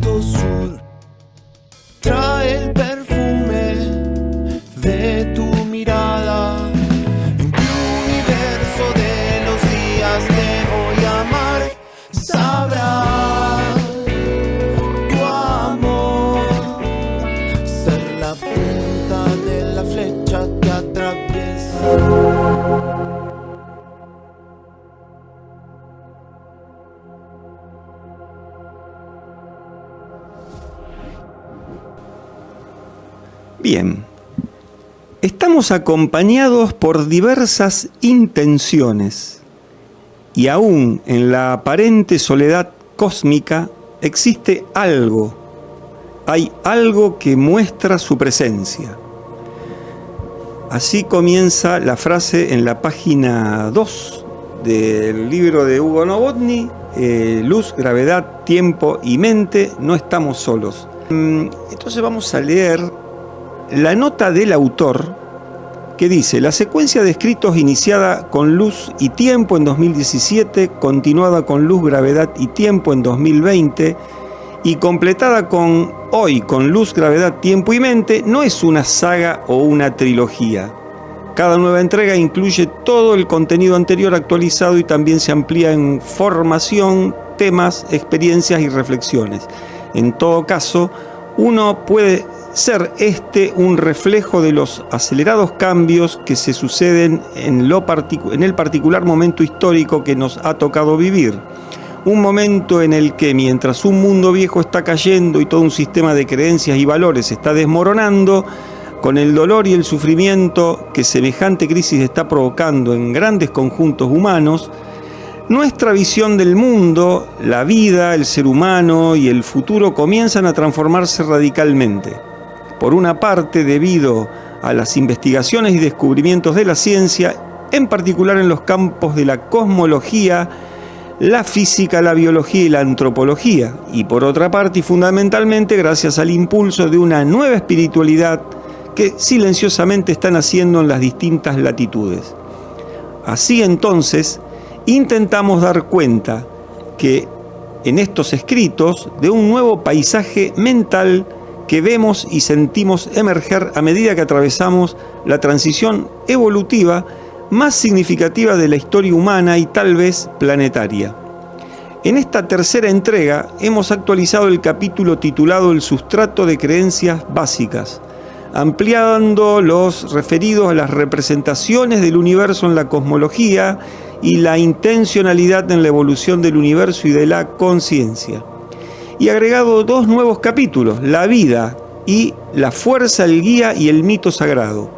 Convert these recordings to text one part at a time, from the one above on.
viento sur trae el perfume de tu mirada. En tu universo de los días te voy a amar. Sabrás tu amor ser la punta de la flecha que atraviesa. Bien, estamos acompañados por diversas intenciones y aún en la aparente soledad cósmica existe algo, hay algo que muestra su presencia. Así comienza la frase en la página 2 del libro de Hugo Novotny, Luz, Gravedad, Tiempo y Mente, no estamos solos. Entonces vamos a leer la nota del autor que dice: la secuencia de escritos iniciada con Luz y Tiempo en 2017, continuada con Luz, Gravedad y Tiempo en 2020 y completada con hoy con Luz, Gravedad, Tiempo y Mente, no es una saga o una trilogía. Cada nueva entrega incluye todo el contenido anterior actualizado y también se amplía en formación, temas, experiencias y reflexiones. En todo caso, uno puede ser un reflejo de los acelerados cambios que se suceden en el particular momento histórico que nos ha tocado vivir. Un momento en el que, mientras un mundo viejo está cayendo y todo un sistema de creencias y valores se está desmoronando, con el dolor y el sufrimiento que semejante crisis está provocando en grandes conjuntos humanos, nuestra visión del mundo, la vida, el ser humano y el futuro comienzan a transformarse radicalmente. Por una parte, debido a las investigaciones y descubrimientos de la ciencia, en particular en los campos de la cosmología, la física, la biología y la antropología, y por otra parte y fundamentalmente gracias al impulso de una nueva espiritualidad que silenciosamente están haciendo en las distintas latitudes. Así entonces, intentamos dar cuenta que en estos escritos de un nuevo paisaje mental que vemos y sentimos emerger a medida que atravesamos la transición evolutiva más significativa de la historia humana y tal vez planetaria. En esta tercera entrega hemos actualizado el capítulo titulado El sustrato de creencias básicas, ampliando los referidos a las representaciones del universo en la cosmología y la intencionalidad en la evolución del universo y de la conciencia. Y agregado dos nuevos capítulos, la vida y la fuerza, el guía y el mito sagrado.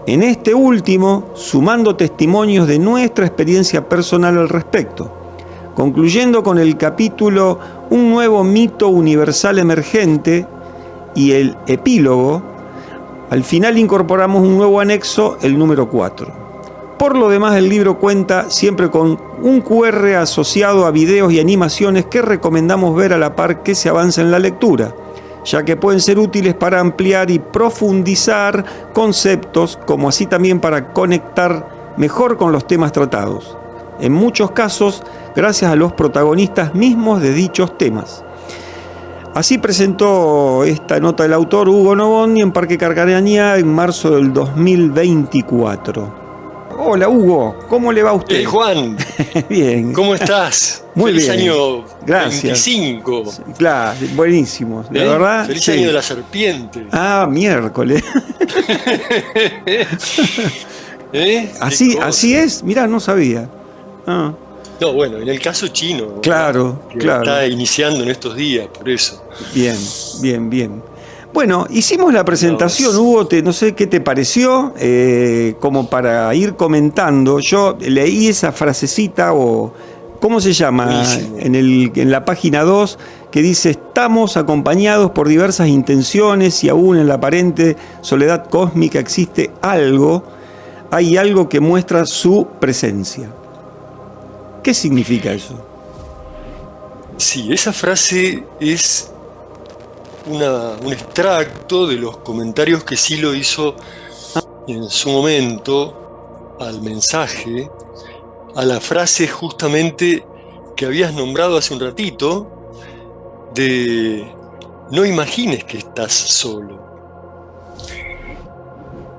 En este último, sumando testimonios de nuestra experiencia personal al respecto, concluyendo con el capítulo Un nuevo mito universal emergente y el epílogo. Al final incorporamos un nuevo anexo, el número 4. Por lo demás, el libro cuenta siempre con un QR asociado a videos y animaciones que recomendamos ver a la par que se avanza en la lectura, ya que pueden ser útiles para ampliar y profundizar conceptos, como así también para conectar mejor con los temas tratados. En muchos casos, gracias a los protagonistas mismos de dichos temas. Así presentó esta nota el autor Hugo Novotny en Parque Carcarañá en marzo del 2024. Hola Hugo, ¿cómo le va a usted? Juan, bien. ¿Cómo estás? Muy Feliz bien. Año Gracias. 25. Claro, buenísimo. La verdad. Feliz sí. Año de la Serpiente. Ah, miércoles. Así es, mirá, no sabía. Ah. No, bueno, en el caso chino. Claro, que claro. Está iniciando en estos días, por eso. Bien. Bueno, hicimos la presentación, Hugo, no sé qué te pareció, como para ir comentando. Yo leí esa frasecita, o ¿cómo se llama? En la página 2, que dice: estamos acompañados por diversas intenciones y aún en la aparente soledad cósmica existe algo, hay algo que muestra su presencia. ¿Qué significa eso? Sí, esa frase es un extracto de los comentarios que Silo hizo en su momento al mensaje, a la frase justamente que habías nombrado hace un ratito, de no imagines que estás solo.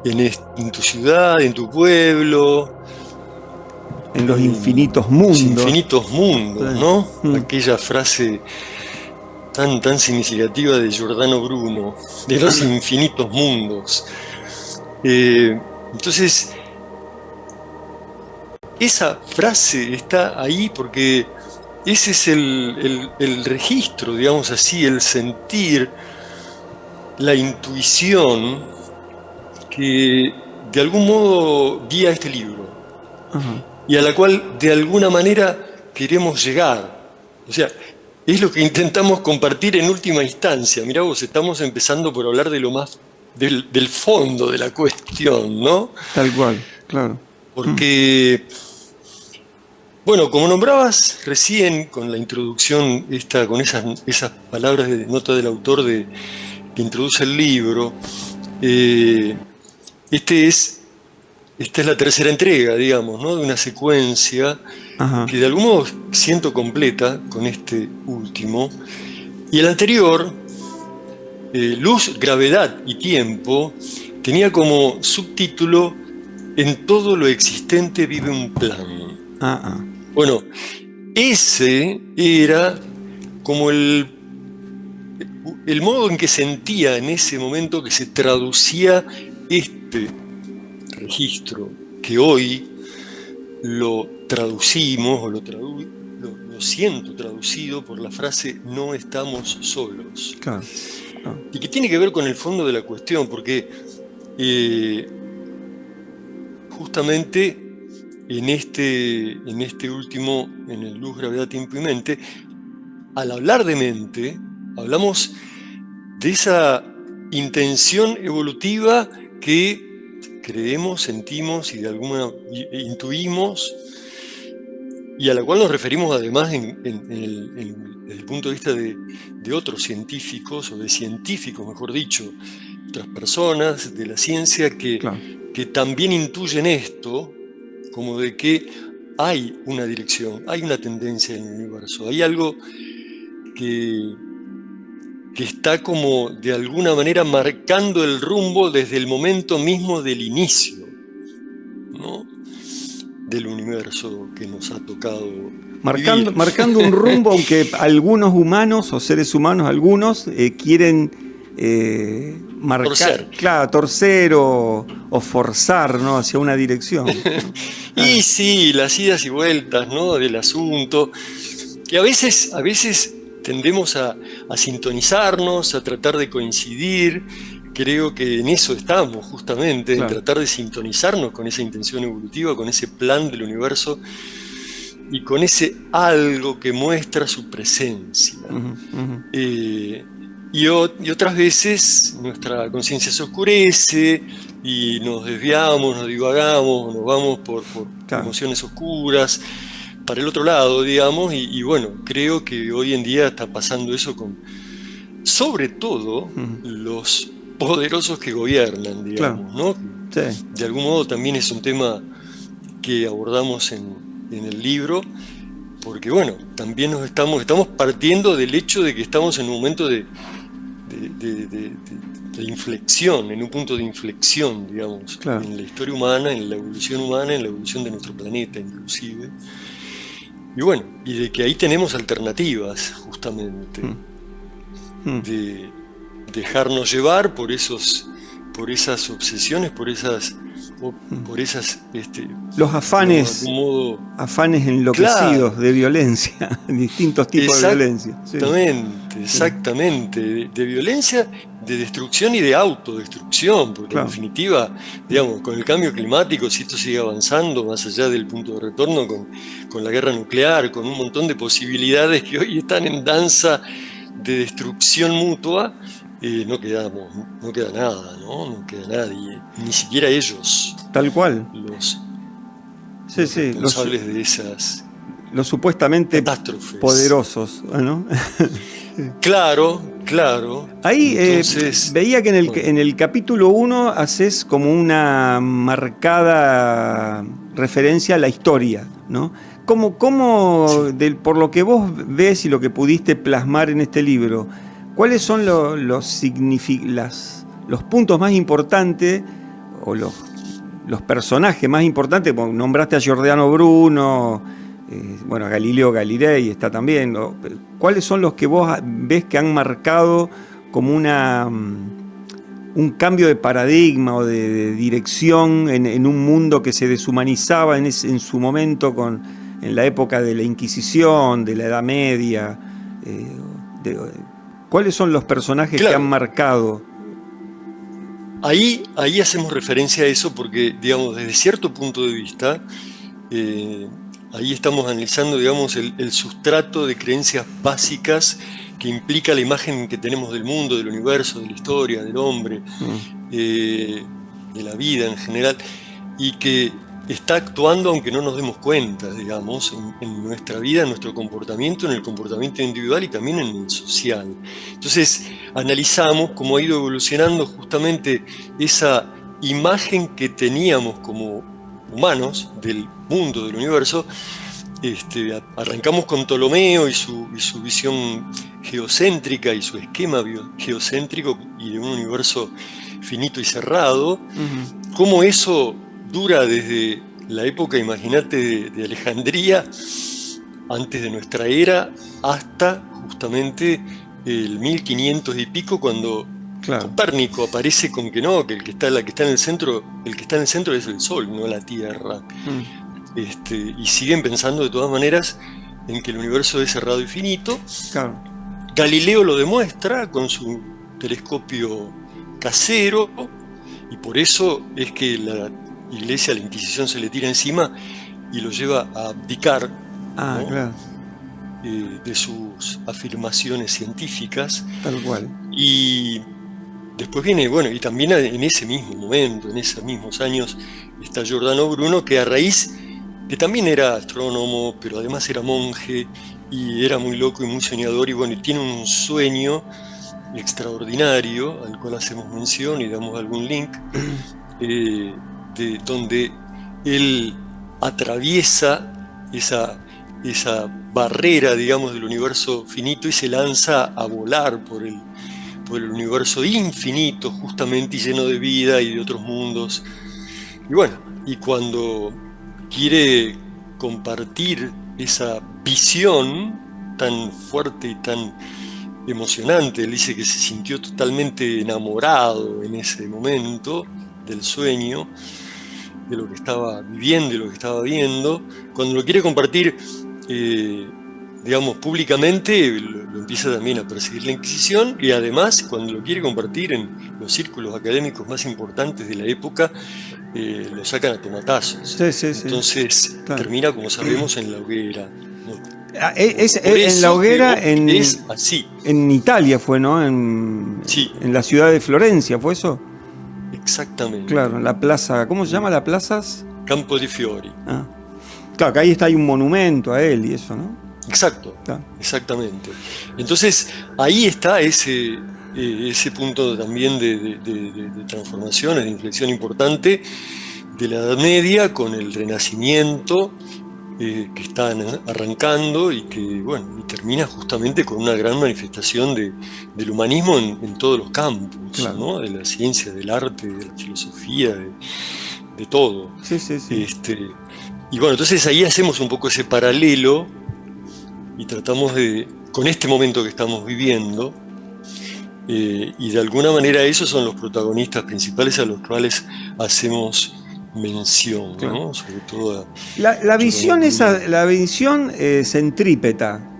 En tu ciudad, en tu pueblo, En los infinitos mundos. los infinitos mundos, Sí. ¿no? Mm. Aquella frase tan significativa de Giordano Bruno, de los infinitos mundos. Entonces, esa frase está ahí porque ese es el registro, digamos así, el sentir, la intuición que de algún modo guía este libro Ajá. y a la cual de alguna manera queremos llegar. O sea, es lo que intentamos compartir en última instancia. Mirá vos, estamos empezando por hablar de lo más del fondo de la cuestión, ¿no? Tal cual, claro. Porque, bueno, como nombrabas recién con la introducción, con esas palabras de nota del autor que introduce el libro, esta es la tercera entrega, digamos, ¿no? De una secuencia Ajá. que de algún modo siento completa con este último. Y el anterior, Luz, Gravedad y Tiempo, tenía como subtítulo En todo lo existente vive un plan. Bueno, ese era como el modo en que sentía en ese momento que se traducía este registro, que hoy lo traducimos, o lo siento traducido por la frase "no estamos solos". Claro. Y que tiene que ver con el fondo de la cuestión, porque justamente en este último, en el Luz, Gravedad, Tiempo y Mente, al hablar de mente, hablamos de esa intención evolutiva que creemos, sentimos y de alguna intuimos, y a la cual nos referimos además desde el punto de vista de otros científicos, o de científicos, mejor dicho, otras personas de la ciencia Claro. que también intuyen esto, como de que hay una dirección, hay una tendencia en el universo, hay algo que está como de alguna manera marcando el rumbo desde el momento mismo del inicio, ¿no?, del universo que nos ha tocado vivir. Marcando un rumbo, aunque algunos humanos o seres humanos, algunos quieren marcar, Torcer. Claro, torcer o forzar, ¿no?, hacia una dirección. Y sí, las idas y vueltas, ¿no?, del asunto, que a veces tendemos a sintonizarnos, a tratar de coincidir. Creo que en eso estamos, justamente, Claro. en tratar de sintonizarnos con esa intención evolutiva, con ese plan del universo y con ese algo que muestra su presencia. Y otras veces nuestra conciencia se oscurece y nos desviamos, nos divagamos, nos vamos por Claro. emociones oscuras, para el otro lado, digamos, y bueno, creo que hoy en día está pasando eso con, sobre todo, los poderosos que gobiernan, digamos, ¿no? Sí. De algún modo también es un tema que abordamos en el libro, porque bueno, también estamos partiendo del hecho de que estamos en un momento de inflexión, en un punto de inflexión, digamos, Claro. en la historia humana, en la evolución de nuestro planeta inclusive. Y bueno, y de que ahí tenemos alternativas, justamente, de dejarnos llevar por esas obsesiones, por esas Los afanes, de algún modo, afanes enloquecidos de violencia, distintos tipos de violencia. Sí. Exactamente, de violencia, de destrucción y de autodestrucción, porque Claro. en definitiva, digamos, con el cambio climático, si esto sigue avanzando más allá del punto de retorno, con la guerra nuclear, con un montón de posibilidades que hoy están en danza de destrucción mutua, no queda nada, ¿no? No queda nadie, ni siquiera ellos, Tal cual. los Sí, sí. responsables de esas Los supuestamente catástrofes. poderosos, ¿no? Claro. Ahí Entonces, veía que en el capítulo 1 haces como una marcada referencia a la historia, ¿no? Por lo que vos ves y lo que pudiste plasmar en este libro, ¿cuáles son los puntos más importantes o los personajes más importantes? Nombraste a Giordano Bruno, a Galileo Galilei está también. ¿Cuáles son los que vos ves que han marcado como un cambio de paradigma o de dirección en un mundo que se deshumanizaba en su momento en la época de la Inquisición, de la Edad Media? ¿Cuáles son los personajes que han marcado? Ahí hacemos referencia a eso porque, digamos, desde cierto punto de vista, ahí estamos analizando, digamos, el sustrato de creencias básicas que implica la imagen que tenemos del mundo, del universo, de la historia, del hombre, de la vida en general, y que está actuando aunque no nos demos cuenta, digamos, en nuestra vida, en nuestro comportamiento, en el comportamiento individual y también en el social. Entonces, analizamos cómo ha ido evolucionando justamente esa imagen que teníamos como humanos del mundo, del universo. Arrancamos con Ptolomeo y su visión geocéntrica y su esquema geocéntrico y de un universo finito y cerrado. Cómo eso dura desde la época, imagínate, de Alejandría, antes de nuestra era, hasta justamente el 1500 y pico, cuando Copérnico aparece con que el que está en el centro es el Sol, no la Tierra. Y siguen pensando de todas maneras en que el universo es cerrado y finito. Claro. Galileo lo demuestra con su telescopio casero, y por eso es que la Iglesia, la Inquisición, se le tira encima y lo lleva a abdicar de sus afirmaciones científicas. Tal cual. Y después viene, y también en ese mismo momento, en esos mismos años, está Giordano Bruno, que que también era astrónomo, pero además era monje, y era muy loco y muy soñador, y tiene un sueño extraordinario, al cual hacemos mención y damos algún link, de donde él atraviesa esa barrera, digamos, del universo finito y se lanza a volar por el universo infinito, justamente, y lleno de vida y de otros mundos. Y cuando quiere compartir esa visión tan fuerte y tan emocionante, él dice que se sintió totalmente enamorado en ese momento del sueño, de lo que estaba viviendo y lo que estaba viendo. Cuando lo quiere compartir, digamos, públicamente, lo empieza también a perseguir la Inquisición, y además, cuando lo quiere compartir en los círculos académicos más importantes de la época, lo sacan a tomatazos. Entonces, termina, como sabemos, en la hoguera, ¿no? En la hoguera, es así. En Italia fue, ¿no? En la ciudad de Florencia, ¿fue eso? Exactamente. Claro, en la plaza, ¿cómo se llama la plaza? Campo de Fiori. Claro, que ahí hay un monumento a él y eso, ¿no? Exacto, exactamente. Entonces, ahí está ese punto también de transformaciones, de inflexión importante de la Edad Media con el Renacimiento, que están arrancando y que, y termina justamente con una gran manifestación del humanismo en todos los campos, ¿no? De la ciencia, del arte, de la filosofía, de todo. Entonces ahí hacemos un poco ese paralelo y tratamos con este momento que estamos viviendo, y de alguna manera esos son los protagonistas principales a los cuales hacemos mención, ¿no? Sobre todo la visión centrípeta,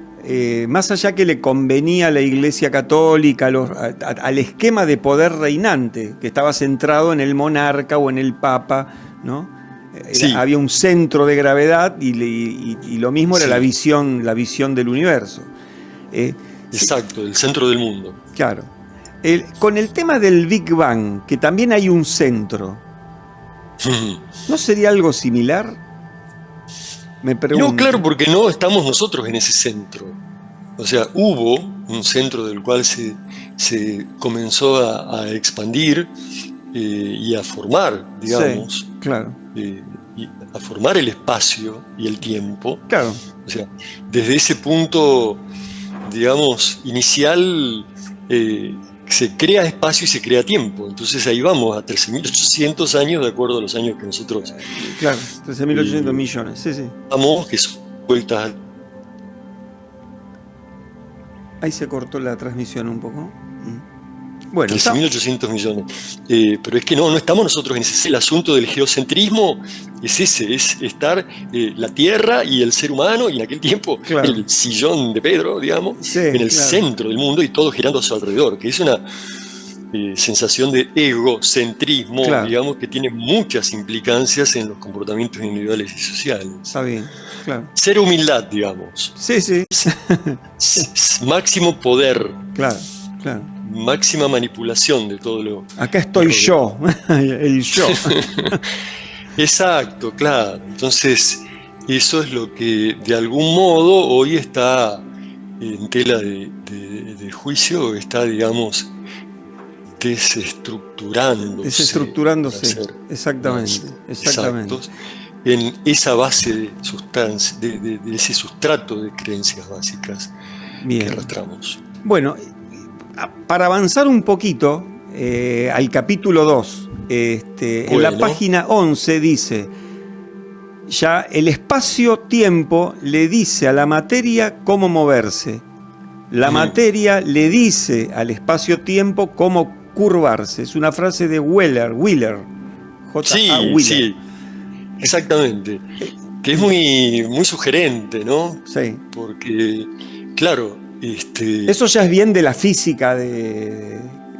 más allá que le convenía a la Iglesia Católica, al esquema de poder reinante, que estaba centrado en el monarca o en el Papa, ¿no? Había un centro de gravedad y lo mismo era la visión del universo. Exacto, el centro del mundo. Claro. Con el tema del Big Bang, que también hay un centro, ¿no sería algo similar? Me pregunto. No, claro, porque no estamos nosotros en ese centro. O sea, hubo un centro del cual se comenzó a expandir y a formar, digamos. Claro. a formar el espacio y el tiempo. Claro. O sea, desde ese punto, digamos, inicial, se crea espacio y se crea tiempo. Entonces ahí vamos a 13.800 años, de acuerdo a los años que nosotros... Claro, 13.800 millones, sí, sí. Vamos, que son vueltas. Ahí se cortó la transmisión un poco. Bueno, 13.800 millones. Pero es que no estamos nosotros en ese. El asunto del geocentrismo es ese, es estar la Tierra y el ser humano, y en aquel tiempo el sillón de Pedro, digamos, en el centro del mundo y todo girando a su alrededor, que es una sensación de egocentrismo, digamos, que tiene muchas implicancias en los comportamientos individuales y sociales. Está bien, claro. Ser humildad, digamos. Sí, sí. Máximo poder. Claro, claro. Máxima manipulación de todo lo... Acá estoy yo, el yo. Exacto, claro. Entonces, eso es lo que de algún modo hoy está en tela de juicio, está, digamos, desestructurándose. Exactamente. Exactos en esa base de sustancia, de ese sustrato de creencias básicas que arrastramos. Bueno, para avanzar un poquito al capítulo 2, en la página 11 dice: ya el espacio-tiempo le dice a la materia cómo moverse. La materia le dice al espacio-tiempo cómo curvarse. Es una frase de Wheeler. J.A. Wheeler. Sí, exactamente. Que es muy, muy sugerente, ¿no? Sí. Porque, claro, eso ya es bien de la física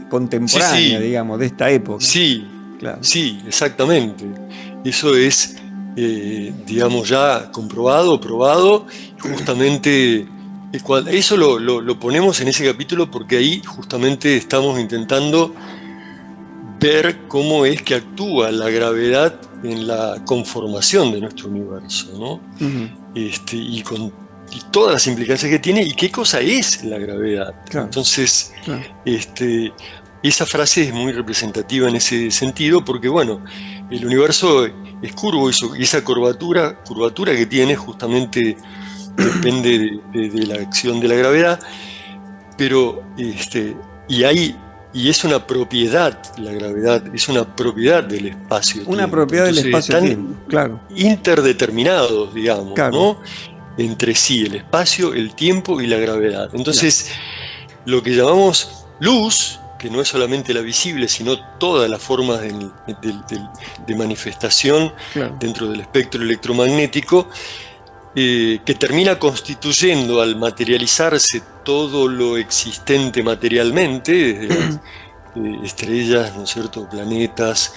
contemporánea, digamos, de esta época. Sí, claro. Sí, exactamente. Eso es, digamos, ya comprobado, probado. Justamente, eso lo ponemos en ese capítulo porque ahí justamente estamos intentando ver cómo es que actúa la gravedad en la conformación de nuestro universo, ¿no? Y todas las implicancias que tiene y qué cosa es la gravedad. Claro. Entonces, esa frase es muy representativa en ese sentido porque, bueno, el universo es curvo y esa curvatura que tiene justamente depende de la acción de la gravedad, pero y es una propiedad, la gravedad es una propiedad del espacio. Una propiedad del espacio-tiempo, claro. Interdeterminados, digamos, claro, ¿no? Entre sí, el espacio, el tiempo y la gravedad. Entonces, lo que llamamos luz, que no es solamente la visible, sino todas las formas de manifestación dentro del espectro electromagnético, que termina constituyendo al materializarse todo lo existente materialmente, desde las estrellas, ¿no es cierto?, planetas,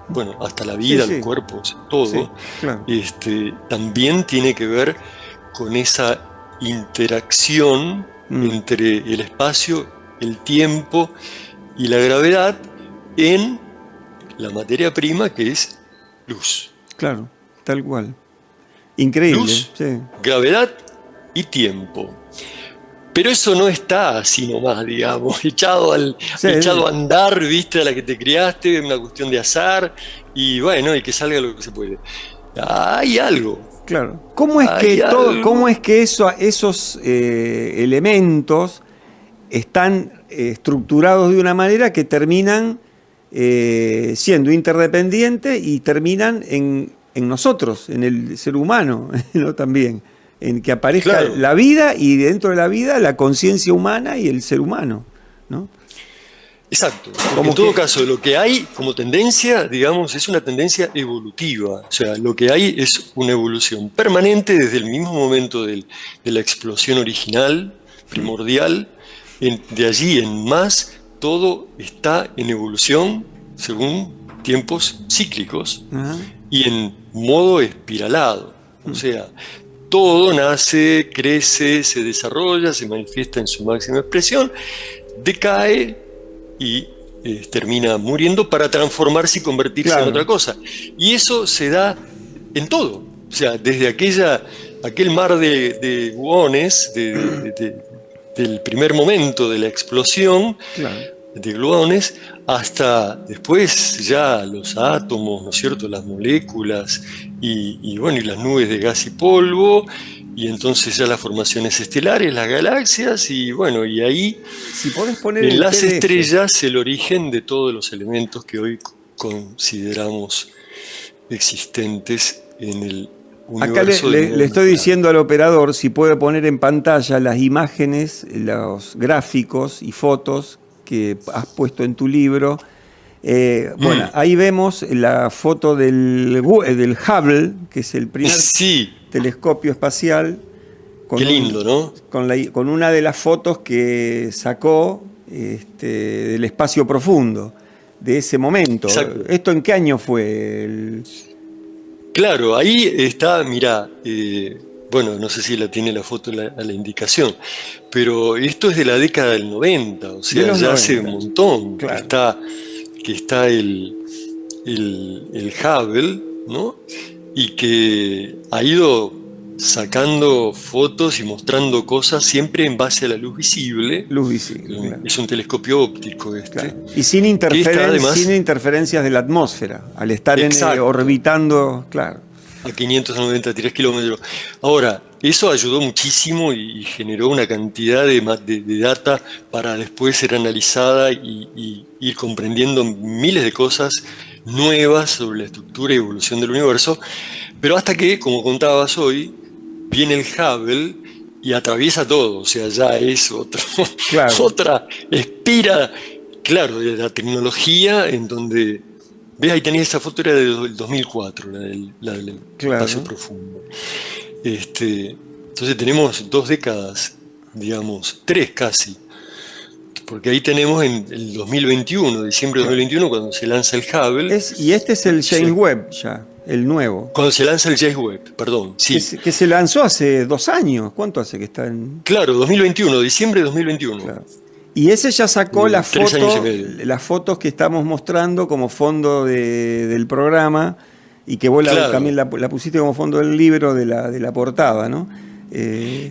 bueno, hasta la vida, los cuerpos, todo, también tiene que ver con esa interacción entre el espacio, el tiempo y la gravedad en la materia prima que es luz. Claro, tal cual. Increíble. Luz, gravedad y tiempo. Pero eso no está así nomás, digamos, echado a andar, viste, a la que te criaste, una cuestión de azar, y bueno, y que salga lo que se puede. Hay algo. Claro. ¿Cómo es que esos elementos están estructurados de una manera que terminan siendo interdependientes y terminan en nosotros, en el ser humano, ¿no? También, en que aparezca la vida y dentro de la vida la conciencia humana y el ser humano, ¿no? Exacto. En todo caso, lo que hay como tendencia, digamos, es una tendencia evolutiva. O sea, lo que hay es una evolución permanente desde el mismo momento de la explosión original, primordial. De allí en más, todo está en evolución según tiempos cíclicos y en modo espiralado. O sea, todo nace, crece, se desarrolla, se manifiesta en su máxima expresión, decae y termina muriendo para transformarse y convertirse en otra cosa. Y eso se da en todo. O sea, desde aquel mar de gluones, del primer momento de la explosión, de gluones, hasta después ya los átomos, ¿no es cierto?, las moléculas bueno, y las nubes de gas y polvo, y entonces ya las formaciones estelares, las galaxias, y bueno, y ahí Si podés poner en el las PDF. estrellas el origen de todos los elementos que hoy consideramos existentes en el Acá universo. le estoy diciendo al operador si puede poner en pantalla las imágenes, los gráficos y fotos que has puesto en tu libro. Bueno, ahí vemos la foto del Hubble, que es el primer Sí, telescopio espacial. qué lindo, ¿no? Con una de las fotos que sacó del espacio profundo, de ese momento. Exacto. ¿Esto en qué año fue? Claro, ahí está, mirá, bueno, no sé si la tiene la foto a la indicación, pero esto es de la década del 90, o De sea, los ya hace 90, un montón claro. que está el Hubble, ¿no? Y que ha ido sacando fotos y mostrando cosas siempre en base a la luz visible. Luz visible, claro. Es un telescopio óptico Claro. Y sin que está además sin interferencias de la atmósfera, al estar exacto, orbitando, claro. a 593 kilómetros. Ahora, eso ayudó muchísimo y generó una cantidad de data para después ser analizada y ir comprendiendo miles de cosas nuevas sobre la estructura y evolución del universo, pero hasta que, como contabas hoy, viene el Hubble y atraviesa todo, o sea, ya es Claro. otra espira, claro, de la tecnología en donde... ¿Ves? Ahí tenés esa foto, era del 2004, la del Claro. espacio profundo. Entonces tenemos 2 décadas, digamos, 3 casi, porque ahí tenemos en el 2021, diciembre de 2021, cuando se lanza el Hubble. Y este es el James Webb ya, el nuevo. Cuando se lanza el James Webb, perdón, sí. Que se lanzó hace 2 años. ¿Cuánto hace que está en...? Claro, 2021, diciembre de 2021. Claro. Y ese ya sacó las 3 años y fotos, medio. las fotos que estamos mostrando como fondo del programa, y que vos Claro. también la pusiste como fondo del libro de la portada, ¿no?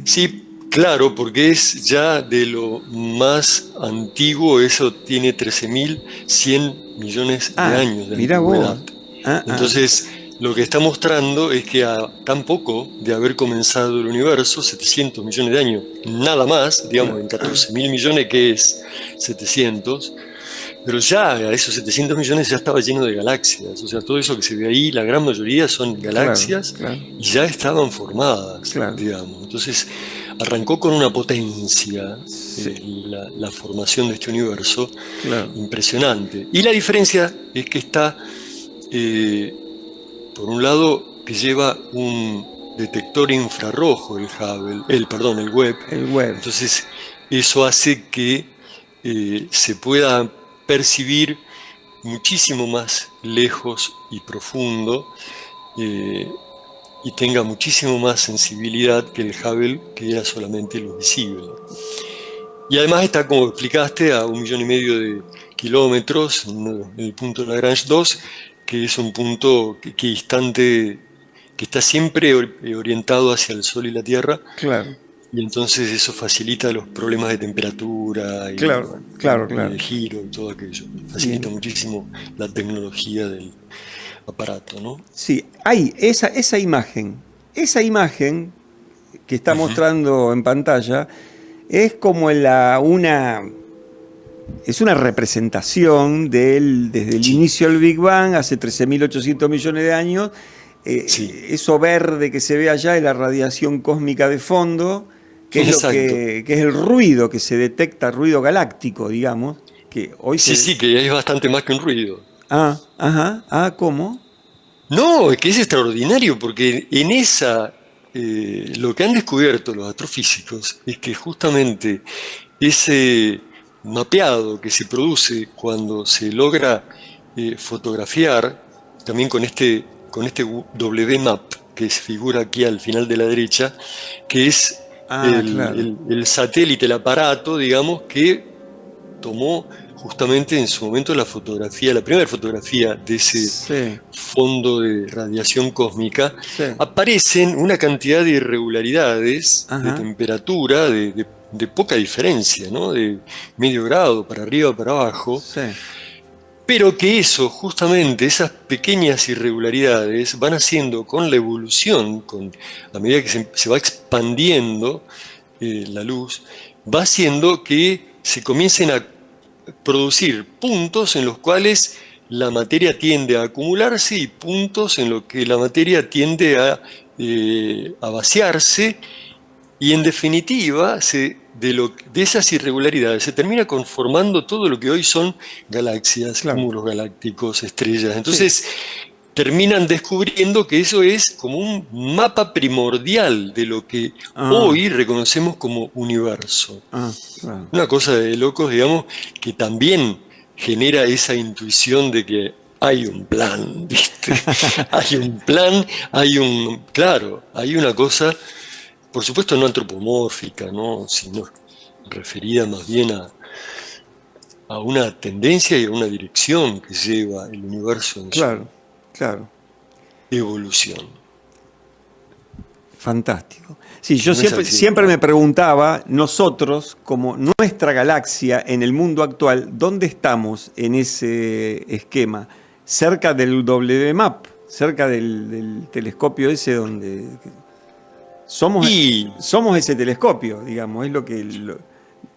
Sí, claro, porque es ya de lo más antiguo, eso tiene 13.100 millones de años de mirá antigüedad. vos. Entonces, lo que está mostrando es que a tan poco de haber comenzado el universo, 700 millones de años, nada más, digamos, en 14.000 millones, que es 700, pero ya a esos 700 millones ya estaba lleno de galaxias, o sea, todo eso que se ve ahí, la gran mayoría son galaxias, Claro. y ya estaban formadas, Claro. digamos. Entonces, arrancó con una potencia la formación de este universo, Claro. impresionante. Y la diferencia es que está, por un lado, que lleva un detector infrarrojo, el Webb. El Webb. Entonces, eso hace que se pueda percibir muchísimo más lejos y profundo, y tenga muchísimo más sensibilidad que el Hubble, que era solamente lo visible. Y además está, como explicaste, a 1,5 millones de kilómetros, en el punto de Lagrange 2, que es un punto equidistante, que está siempre orientado hacia el Sol y la Tierra. Claro. Y entonces eso facilita los problemas de temperatura y Claro. de giro y todo aquello. Facilita muchísimo la tecnología del aparato, ¿no? Sí, hay esa imagen que está mostrando en pantalla, es como es una representación desde el inicio del Big Bang, hace 13.800 millones de años. Eso verde que se ve allá es la radiación cósmica de fondo, que es el ruido que se detecta, ruido galáctico, digamos. Que hoy sí, que es bastante más que un ruido. ¿Cómo? No, es que es extraordinario, porque en lo que han descubierto los astrofísicos es que justamente ese mapeado que se produce cuando se logra fotografiar, también con este WMAP que se figura aquí al final de la derecha, que es el satélite, el aparato, digamos, que tomó justamente en su momento la fotografía, la primera fotografía de ese Sí, fondo de radiación cósmica, sí. aparecen una cantidad de irregularidades de Ajá. temperatura, de poca diferencia, ¿no? De medio grado para arriba, para abajo, Sí, pero que eso, justamente, esas pequeñas irregularidades van haciendo con la evolución, a medida que se va expandiendo la luz, va haciendo que se comiencen a producir puntos en los cuales la materia tiende a acumularse y puntos en los que la materia tiende a vaciarse, y en definitiva de esas irregularidades se termina conformando todo lo que hoy son galaxias, claro. cúmulos galácticos, estrellas. Sí. Entonces terminan descubriendo que eso es como un mapa primordial de lo que Ah, hoy reconocemos como universo. claro. Una cosa de locos, digamos, que también genera esa intuición de que hay un plan, ¿viste? Hay un plan, claro, hay una cosa, por supuesto no antropomórfica, ¿no? Sino referida más bien a una tendencia y a una dirección que lleva el universo en su Claro, claro. evolución. Fantástico. Sí, yo No es siempre, así. siempre me preguntaba, nosotros, como nuestra galaxia en el mundo actual, ¿dónde estamos en ese esquema? Cerca del WMAP, cerca del telescopio ese donde... Somos, Y somos ese telescopio, digamos, es lo que...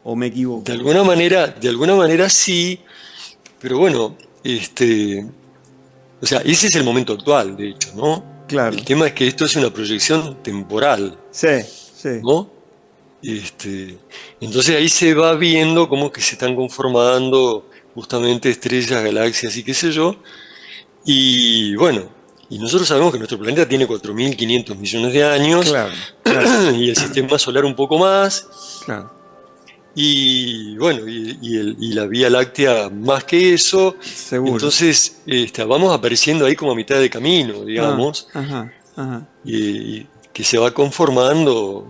o me equivoco. de alguna manera sí, pero bueno, o sea, ese es el momento actual, de hecho, ¿no? Claro. El tema es que esto es una proyección temporal, Sí, sí. ¿no? Entonces ahí se va viendo cómo que se están conformando justamente estrellas, galaxias y qué sé yo. Y bueno, y nosotros sabemos que nuestro planeta tiene 4.500 millones de años, Claro, claro, y el sistema solar un poco más. claro. Y bueno, y la Vía Láctea más que eso. Seguro. Entonces vamos apareciendo ahí como a mitad de camino, digamos, Ajá, ajá. y que se va conformando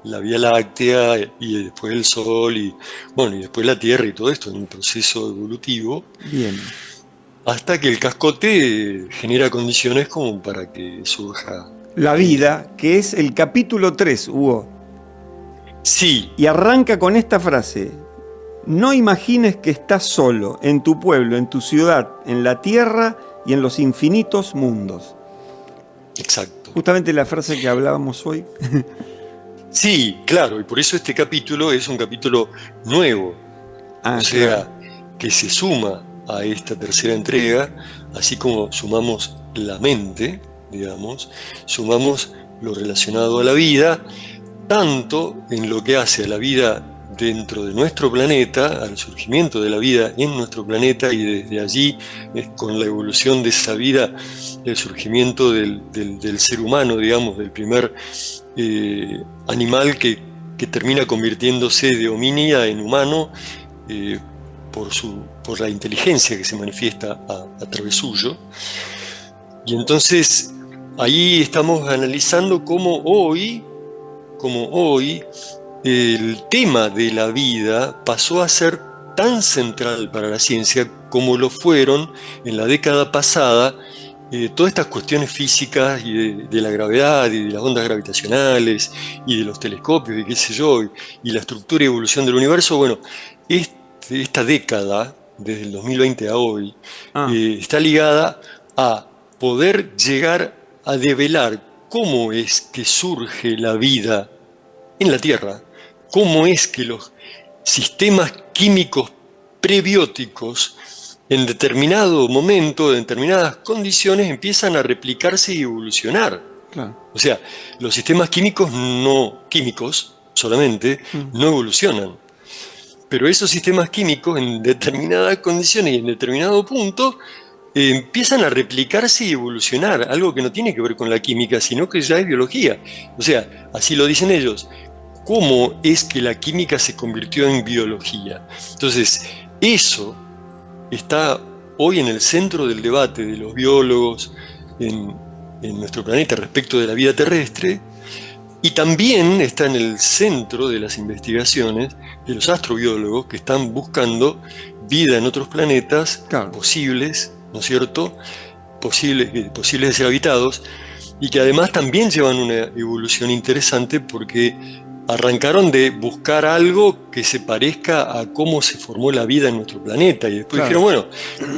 la Vía Láctea y después el Sol y bueno, y después la Tierra y todo esto en un proceso evolutivo, Bien. hasta que el cascote genera condiciones como para que surja. La vida, que es el capítulo 3, Hugo. Sí, Y arranca con esta frase: no imagines que estás solo en tu pueblo, en tu ciudad, en la tierra y en los infinitos mundos. exacto. Justamente la frase que hablábamos hoy. Sí, claro, y por eso este capítulo es un capítulo nuevo. O sea, que se suma a esta tercera entrega, así como sumamos la mente, digamos, sumamos lo relacionado a la vida, tanto en lo que hace a la vida dentro de nuestro planeta, al surgimiento de la vida en nuestro planeta, y desde allí, con la evolución de esa vida, el surgimiento del ser humano, digamos, del primer animal que termina convirtiéndose de homínida en humano, por la inteligencia que se manifiesta a través suyo. Y entonces ahí estamos analizando cómo hoy el tema de la vida pasó a ser tan central para la ciencia como lo fueron en la década pasada todas estas cuestiones físicas y de la gravedad y de las ondas gravitacionales y de los telescopios y qué sé yo, y la estructura y evolución del universo. Bueno, esta década, desde el 2020 a hoy, está ligada a poder llegar a develar cómo es que surge la vida en la Tierra, cómo es que los sistemas químicos prebióticos en determinado momento, en determinadas condiciones, empiezan a replicarse y evolucionar. Claro. O sea, los sistemas químicos solamente, no evolucionan. Pero esos sistemas químicos en determinadas condiciones y en determinado punto empiezan a replicarse y evolucionar, algo que no tiene que ver con la química, sino que ya es biología. O sea, así lo dicen ellos. ¿Cómo es que la química se convirtió en biología? Entonces, eso está hoy en el centro del debate de los biólogos en nuestro planeta respecto de la vida terrestre, y también está en el centro de las investigaciones de los astrobiólogos que están buscando vida en otros planetas, Claro. posibles, ¿no es cierto? Posibles de ser habitados, y que además también llevan una evolución interesante porque arrancaron de buscar algo que se parezca a cómo se formó la vida en nuestro planeta, y después Claro. dijeron, bueno,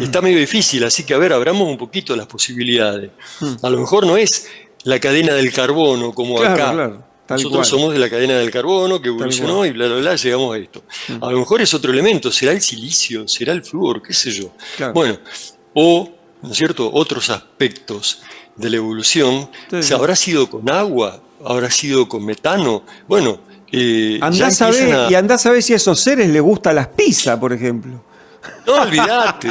está medio difícil, así que a ver, abramos un poquito las posibilidades. Mm. A lo mejor no es la cadena del carbono como Claro, acá. claro, tal Nosotros cual. somos de la cadena del carbono que Tal evolucionó cual. y bla, bla, bla, llegamos a esto. Mm. A lo mejor es otro elemento, será el silicio, será el flúor, qué sé yo. Claro. Bueno, o, ¿no es cierto?, otros aspectos de la evolución. Sí, sí. ¿Se habrá sido con agua? ¿Habrá sido con metano? Bueno, ya Andás a empiezan ver, y andás a ver si a esos seres les gusta las pizzas, por ejemplo. No, olvídate.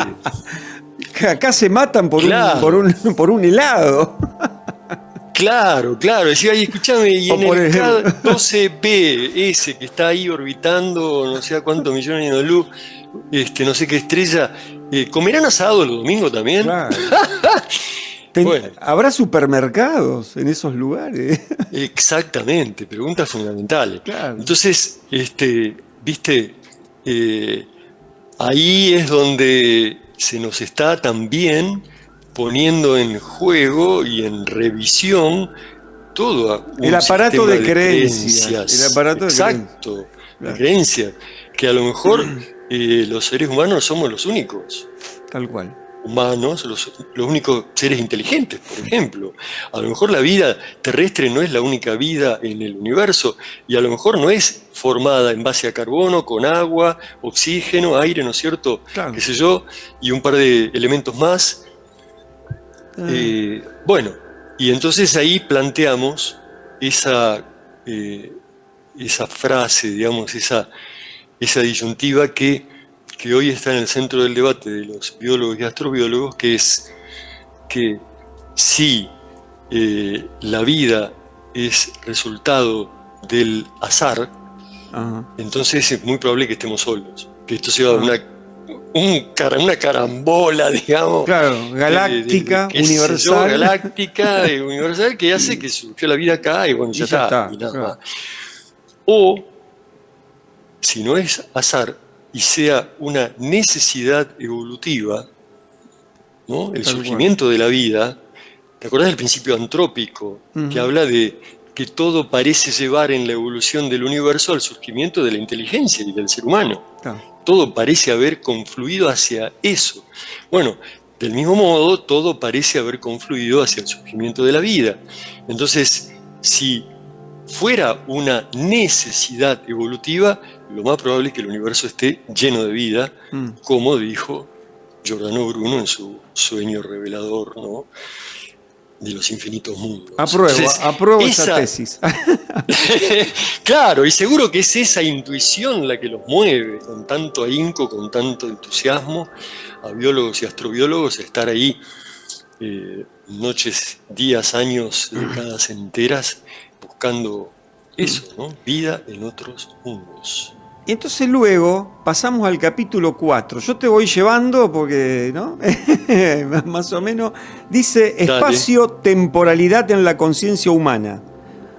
Que acá se matan por, Claro. por un helado. Claro, claro. Decía, ay, escúchame, y O en por el ejemplo. K12b, ese que está ahí orbitando no sé a cuántos millones de años de luz, no sé qué estrella, ¿comerán asado el domingo también? Claro. Bueno. ¿Habrá supermercados en esos lugares? Exactamente, preguntas fundamentales. Claro. Entonces, viste, ahí es donde se nos está también poniendo en juego y en revisión todo un El aparato sistema de creencias. El aparato de Exacto, creencias. de Claro. creencias, que a lo mejor los seres humanos somos los únicos Tal cual. humanos, los únicos seres inteligentes, por ejemplo. A lo mejor la vida terrestre no es la única vida en el universo y a lo mejor no es formada en base a carbono, con agua, oxígeno, aire, ¿no es cierto? Claro. Qué sé yo, y un par de elementos más. Bueno, y entonces ahí planteamos esa frase, digamos, esa disyuntiva que hoy está en el centro del debate de los biólogos y astrobiólogos, que es que si la vida es resultado del azar, Ajá. entonces es muy probable que estemos solos, que esto sea una carambola, digamos. Claro, galáctica, qué sé yo, universal. galáctica, universal, que hace que surgió la vida acá y bueno, ya está. Y nada claro. más. O, si no es azar y sea una necesidad evolutiva, ¿no? El Tal surgimiento de la vida, ¿te acordás del principio antrópico que habla de que todo parece llevar en la evolución del universo al surgimiento de la inteligencia y del ser humano? Claro. Todo parece haber confluido hacia eso. Bueno, del mismo modo, todo parece haber confluido hacia el surgimiento de la vida. Entonces, si fuera una necesidad evolutiva, lo más probable es que el universo esté lleno de vida, como dijo Giordano Bruno en su sueño revelador, ¿no?, de los infinitos mundos. Apruebo esa tesis. Claro, y seguro que es esa intuición la que los mueve con tanto ahínco, con tanto entusiasmo a biólogos y astrobiólogos a estar ahí noches, días, años, décadas enteras buscando eso, ¿no? Vida en otros mundos. Y entonces luego pasamos al capítulo 4. Yo te voy llevando porque, ¿no? Más o menos. Dice espacio-temporalidad en la conciencia humana.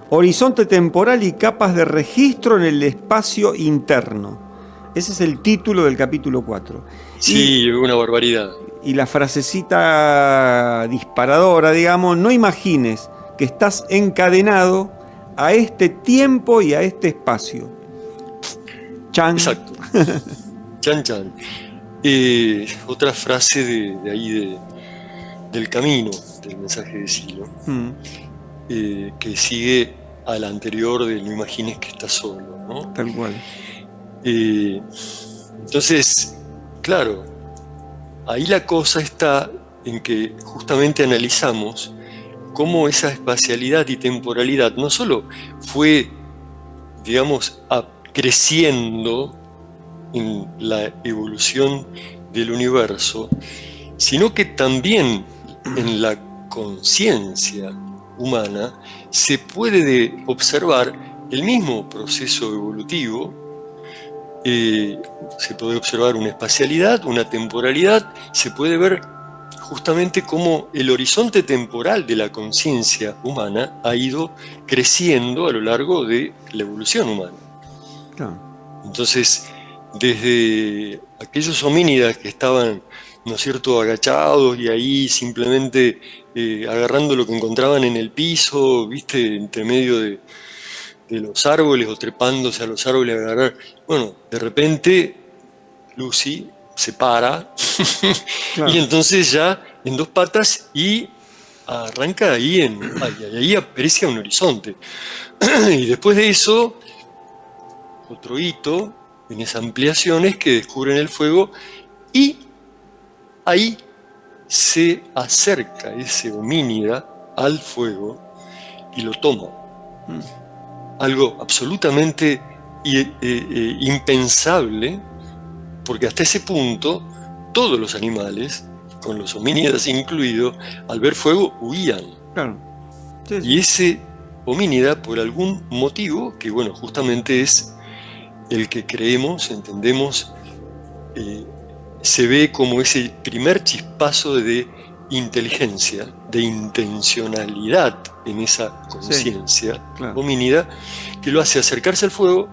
Horizonte temporal y capas de registro en el espacio interno. Ese es el título del capítulo 4. Sí, una barbaridad. Y la frasecita disparadora, digamos, no imagines que estás encadenado a este tiempo y a este espacio. Chan. Exacto. Chan, chan. Otra frase de ahí del camino, del mensaje de Silo, que sigue a la anterior de no imagines que estás solo, ¿no? Tal cual. Entonces, claro, ahí la cosa está en que justamente analizamos cómo esa espacialidad y temporalidad no solo fue, digamos, creciendo en la evolución del universo, sino que también en la conciencia humana se puede observar el mismo proceso evolutivo. Se puede observar una espacialidad, una temporalidad, se puede ver justamente cómo el horizonte temporal de la conciencia humana ha ido creciendo a lo largo de la evolución humana. Claro. Entonces, desde aquellos homínidas que estaban, ¿no es cierto?, agachados y ahí simplemente agarrando lo que encontraban en el piso, ¿viste?, entre medio de los árboles o trepándose a los árboles a agarrar. Bueno, de repente Lucy se para Claro. y entonces ya en dos patas y arranca ahí, ahí aprecia un horizonte. Y después de eso, otro hito en esa ampliación es que descubren el fuego y ahí se acerca ese homínida al fuego y lo toma. Algo absolutamente impensable, porque hasta ese punto todos los animales, con los homínidas incluidos, al ver fuego huían. Claro. Sí, sí. Y ese homínida, por algún motivo, que bueno, justamente es el que creemos, entendemos, se ve como ese primer chispazo de inteligencia, de intencionalidad en esa conciencia, Sí, claro. homínida, que lo hace acercarse al fuego,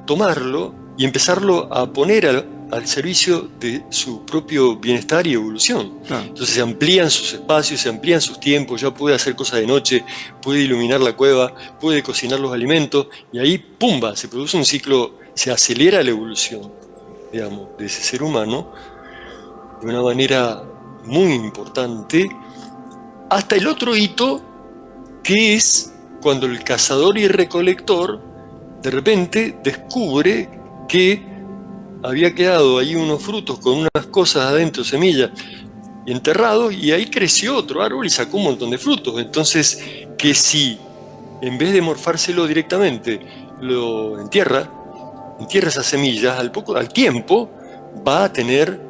tomarlo y empezarlo a poner al servicio de su propio bienestar y evolución. Claro. Entonces se amplían sus espacios, se amplían sus tiempos, ya puede hacer cosas de noche, puede iluminar la cueva, puede cocinar los alimentos, y ahí, ¡pumba!, se produce un ciclo, se acelera la evolución, digamos, de ese ser humano de una manera muy importante, hasta el otro hito, que es cuando el cazador y recolector de repente descubre que había quedado ahí unos frutos con unas cosas adentro, semillas, enterrados, y ahí creció otro árbol y sacó un montón de frutos. Entonces, que si en vez de morfárselo directamente, lo entierra esas semillas, al tiempo va a tener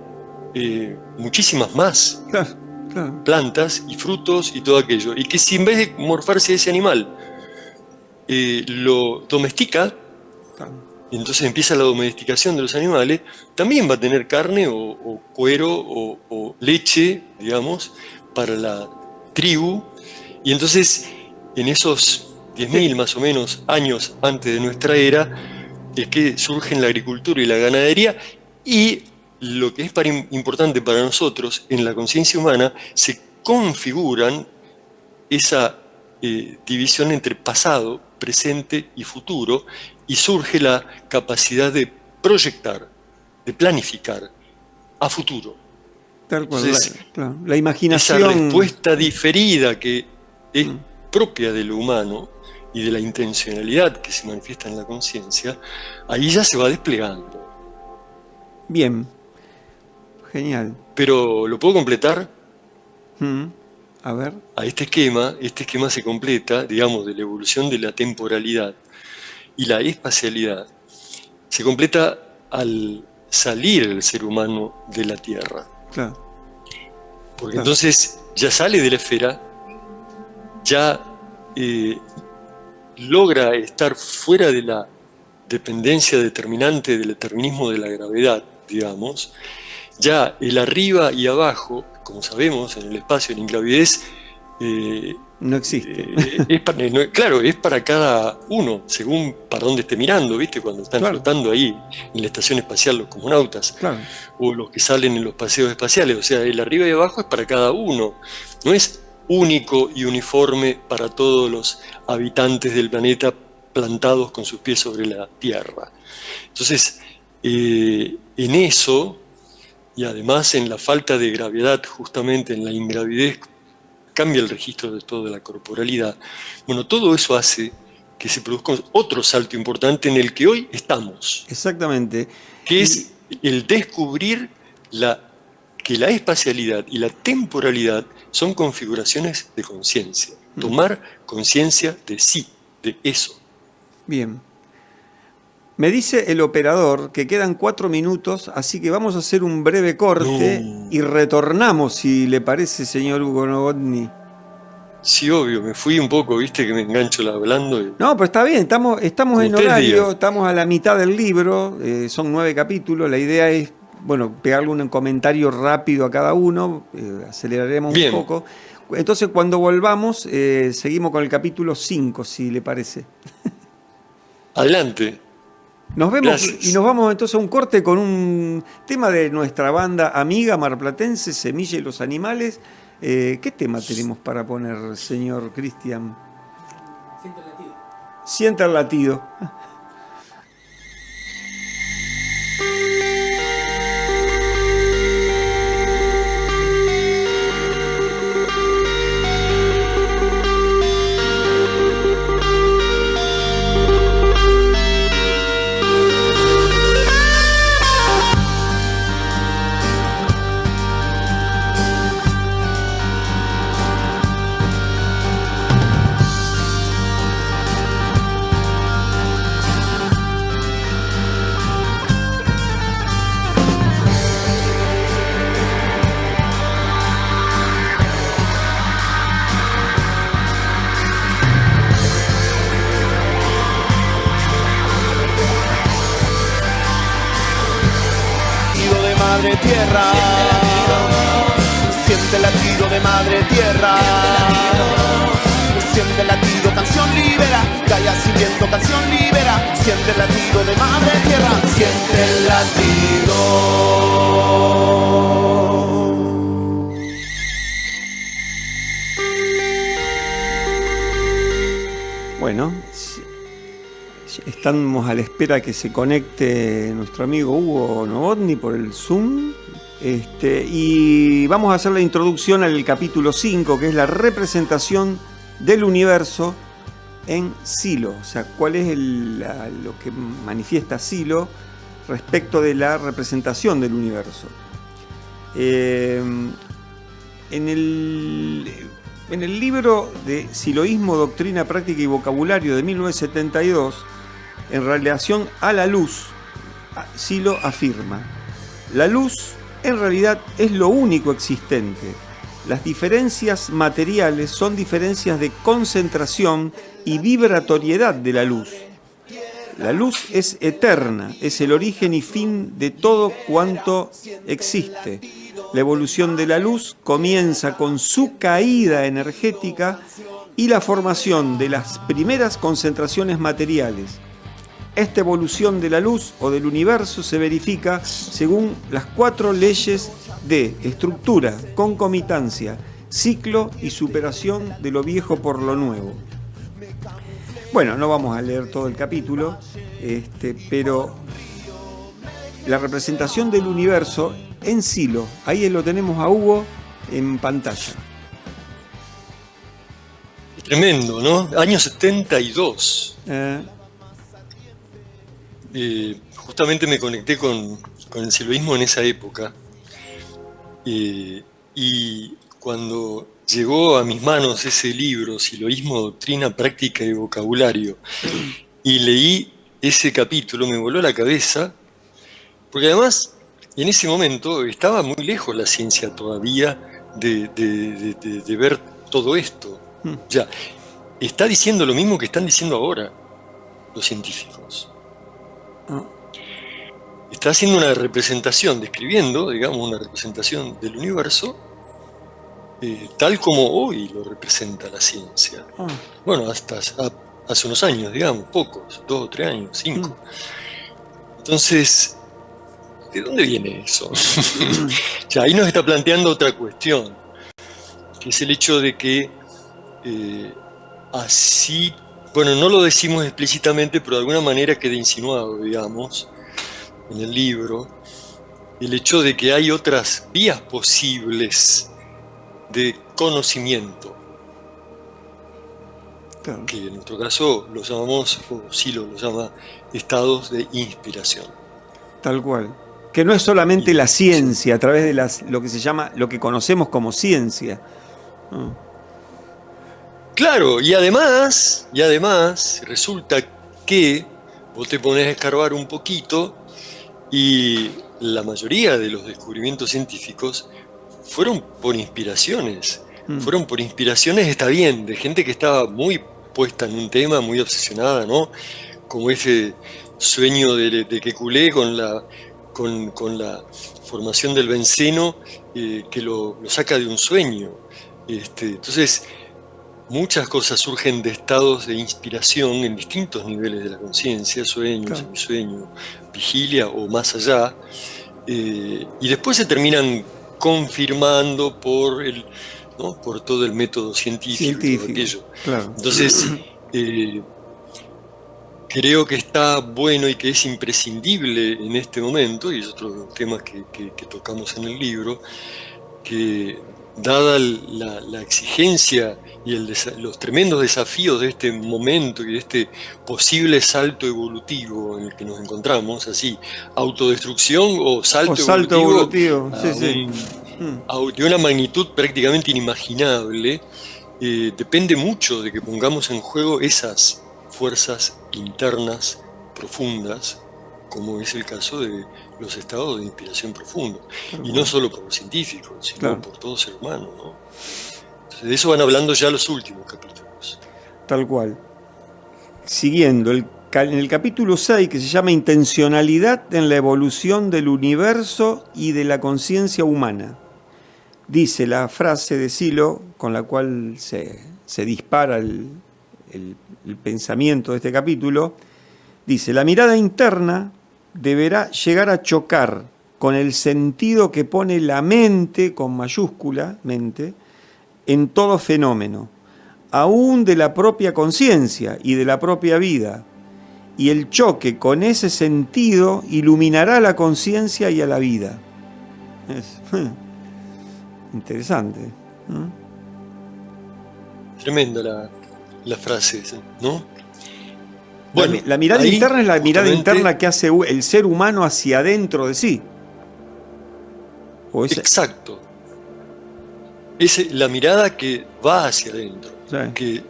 muchísimas más Claro, claro. plantas y frutos y todo aquello. Y que si en vez de morfarse ese animal, lo domestica, Claro. y entonces empieza la domesticación de los animales, también va a tener carne o cuero o leche, digamos, para la tribu. Y entonces, en esos 10.000 más o menos años antes de nuestra era, es que surgen la agricultura y la ganadería, y lo que es importante para nosotros, en la conciencia humana, se configuran esa división entre pasado, presente y futuro, y surge la capacidad de proyectar, de planificar a futuro. Tal cual. Entonces, Claro. La esa imaginación. respuesta diferida que es propia de lo humano y de la intencionalidad que se manifiesta en la conciencia, ahí ya se va desplegando. Bien. Genial. Pero lo puedo completar A ver. a este esquema se completa, digamos, de la evolución de la temporalidad y la espacialidad, se completa al salir el ser humano de la Tierra. Claro. Porque Claro. entonces ya sale de la esfera, ya logra estar fuera de la dependencia determinante del determinismo de la gravedad, digamos. Ya el arriba y abajo, como sabemos, en el espacio, en la ingravidez, No existe. claro, es para cada uno, según para dónde esté mirando, ¿viste? Cuando están Claro. flotando ahí en la estación espacial los cosmonautas, Claro. o los que salen en los paseos espaciales. O sea, el arriba y abajo es para cada uno, no es único y uniforme para todos los habitantes del planeta plantados con sus pies sobre la Tierra. Entonces, en eso, y además en la falta de gravedad, justamente en la ingravidez, cambia el registro de toda la corporalidad. Bueno, todo eso hace que se produzca otro salto importante en el que hoy estamos, Exactamente. que es el descubrir que la espacialidad y la temporalidad son configuraciones de conciencia. Tomar conciencia de sí, de eso. Bien. Me dice el operador que quedan 4 minutos, así que vamos a hacer un breve corte y retornamos, si le parece, señor Hugo Novotny. Sí, obvio, me fui un poco, viste que me engancho hablando. No, pero está bien, estamos en Usted horario, diga. estamos a la mitad del libro, son 9 capítulos, la idea es, bueno, pegarle un comentario rápido a cada uno, aceleraremos Bien. un poco. Entonces, cuando volvamos, seguimos con el capítulo 5, si le parece. Adelante. Nos vemos Gracias. y nos vamos entonces a un corte con un tema de nuestra banda amiga marplatense, Semilla y los Animales. ¿Qué tema tenemos para poner, señor Cristian? Siente el latido. Sienta el latido. Latido de madre tierra, siente el latido de madre tierra, siente el latido, canción libera, calla sin viento, canción libera, siente el latido de madre tierra, siente el latido. Bueno, estamos a la espera que se conecte nuestro amigo Hugo Novotny por el Zoom. Y vamos a hacer la introducción al capítulo 5, que es la representación del universo en Silo. O sea, cuál es lo que manifiesta Silo respecto de la representación del universo. En el libro de Siloísmo, Doctrina, Práctica y Vocabulario de 1972, en relación a la luz, Silo afirma: la luz en realidad es lo único existente. Las diferencias materiales son diferencias de concentración y vibratoriedad de la luz. La luz es eterna, es el origen y fin de todo cuanto existe. La evolución de la luz comienza con su caída energética y la formación de las primeras concentraciones materiales. Esta evolución de la luz o del universo se verifica según las 4 leyes de estructura, concomitancia, ciclo y superación de lo viejo por lo nuevo. Bueno, no vamos a leer todo el capítulo, pero la representación del universo en Silo, ahí lo tenemos a Hugo en pantalla. Tremendo, ¿no? Año 72. Justamente me conecté con el siloísmo en esa época. Y cuando llegó a mis manos ese libro, Siloísmo, Doctrina, Práctica y Vocabulario, y leí ese capítulo, me voló la cabeza, porque además en ese momento estaba muy lejos la ciencia todavía de ver todo esto. Ya, está diciendo lo mismo que están diciendo ahora los científicos. Está haciendo una representación, describiendo, digamos, una representación del universo tal como hoy lo representa la ciencia. Bueno, hasta hace unos años, digamos, pocos, 2 o 3 años, 5. Entonces, ¿de dónde viene eso? Ya, ahí nos está planteando otra cuestión, que es el hecho de que así, bueno, no lo decimos explícitamente, pero de alguna manera queda insinuado, digamos, en el libro, el hecho de que hay otras vías posibles de conocimiento, claro, que en nuestro caso lo llamamos, o Silo lo llama, estados de inspiración. Tal cual. Que no es solamente la ciencia, a través de lo que se llama, lo que conocemos como ciencia. Claro, y además resulta que vos te pones a escarbar un poquito y la mayoría de los descubrimientos científicos fueron por inspiraciones. Fueron por inspiraciones, está bien, de gente que estaba muy puesta en un tema, muy obsesionada, ¿no? Como ese sueño de Kekulé con la formación del benceno, que lo saca de un sueño. Entonces, muchas cosas surgen de estados de inspiración en distintos niveles de la conciencia, sueño, Claro. semisueño, vigilia o más allá, y después se terminan confirmando ¿no? por todo el método científico y todo aquello. Claro. Entonces, creo que está bueno y que es imprescindible en este momento, y es otro de los temas que tocamos en el libro, que dada la exigencia y los tremendos desafíos de este momento y de este posible salto evolutivo en el que nos encontramos, así, autodestrucción o salto evolutivo, a sí. de una magnitud prácticamente inimaginable, depende mucho de que pongamos en juego esas fuerzas internas profundas, como es el caso de los estados de inspiración profunda. Y no solo por los científicos, sino por todo ser humano, ¿no? Entonces, de eso van hablando ya los últimos capítulos. Tal cual. Siguiendo, en el capítulo 6, que se llama Intencionalidad en la evolución del universo y de la conciencia humana, dice la frase de Silo con la cual se dispara el pensamiento de este capítulo, dice: la mirada interna deberá llegar a chocar con el sentido que pone la mente, con mayúscula, mente, en todo fenómeno, aún de la propia conciencia y de la propia vida, y el choque con ese sentido iluminará a la conciencia y a la vida. Es interesante, ¿no? Tremenda la frase, ¿no? Bueno, la mirada ahí, interna es la mirada justamente, interna que hace el ser humano hacia adentro de sí. Exacto. Es la mirada que va hacia adentro, sí, que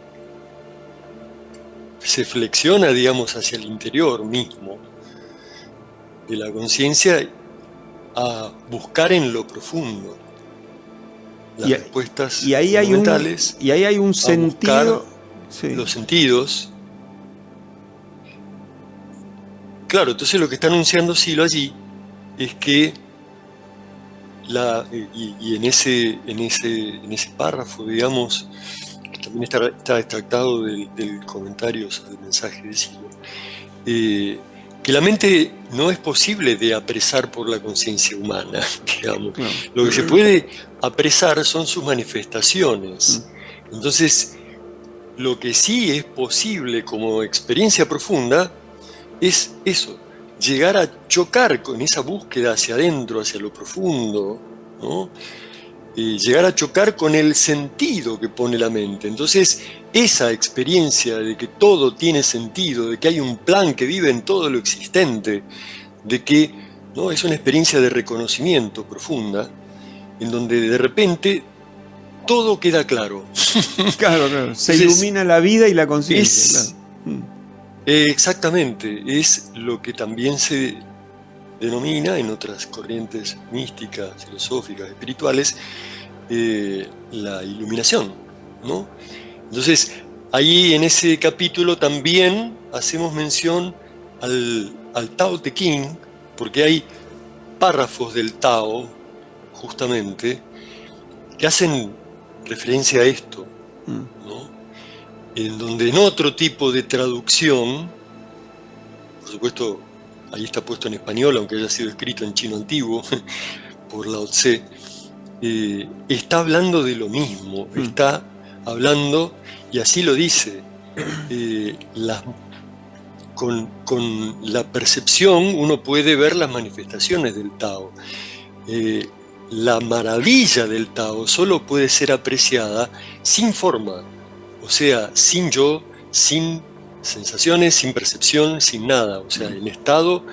se flexiona, digamos, hacia el interior mismo de la conciencia a buscar en lo profundo las respuestas fundamentales. Y ahí hay un sentido. Sí. Los sentidos. Claro, entonces lo que está anunciando Silo allí es que y en ese párrafo, digamos, que también está extractado del comentario del mensaje de Silo, que la mente no es posible de apresar por la conciencia humana, digamos. Claro. Lo que se puede apresar son sus manifestaciones. Entonces, lo que sí es posible como experiencia profunda es eso, llegar a chocar con esa búsqueda hacia adentro, hacia lo profundo, ¿no? Llegar a chocar con el sentido que pone la mente. Entonces, esa experiencia de que todo tiene sentido, de que hay un plan que vive en todo lo existente, de que, ¿no?, es una experiencia de reconocimiento profunda, en donde de repente todo queda claro. Claro. Se ilumina la vida y la conciencia. Exactamente, es lo que también se denomina en otras corrientes místicas, filosóficas, espirituales, la iluminación, ¿no? Entonces, ahí en ese capítulo también hacemos mención al Tao Te Ching, porque hay párrafos del Tao, justamente, que hacen referencia a esto, ¿no? En donde en otro tipo de traducción, por supuesto, ahí está puesto en español, aunque haya sido escrito en chino antiguo, por Lao Tse, está hablando de lo mismo, está hablando, y así lo dice, con la percepción uno puede ver las manifestaciones del Tao. La maravilla del Tao solo puede ser apreciada sin forma, o sea, sin yo, sin sensaciones, sin percepción, sin nada, o sea, en estado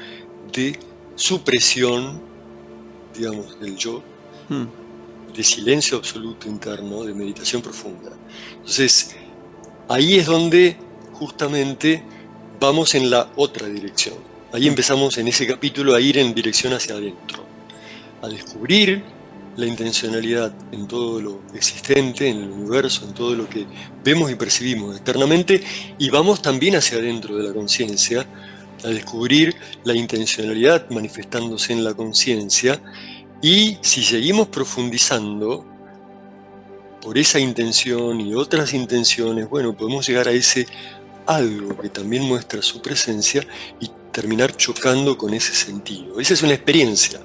de supresión, digamos, del yo, de silencio absoluto interno, de meditación profunda. Entonces, ahí es donde justamente vamos en la otra dirección. Ahí empezamos en ese capítulo a ir en dirección hacia adentro, a descubrir la intencionalidad en todo lo existente, en el universo, en todo lo que vemos y percibimos externamente, y vamos también hacia adentro de la conciencia, a descubrir la intencionalidad manifestándose en la conciencia, y si seguimos profundizando, por esa intención y otras intenciones, bueno, podemos llegar a ese algo que también muestra su presencia y terminar chocando con ese sentido. Esa es una experiencia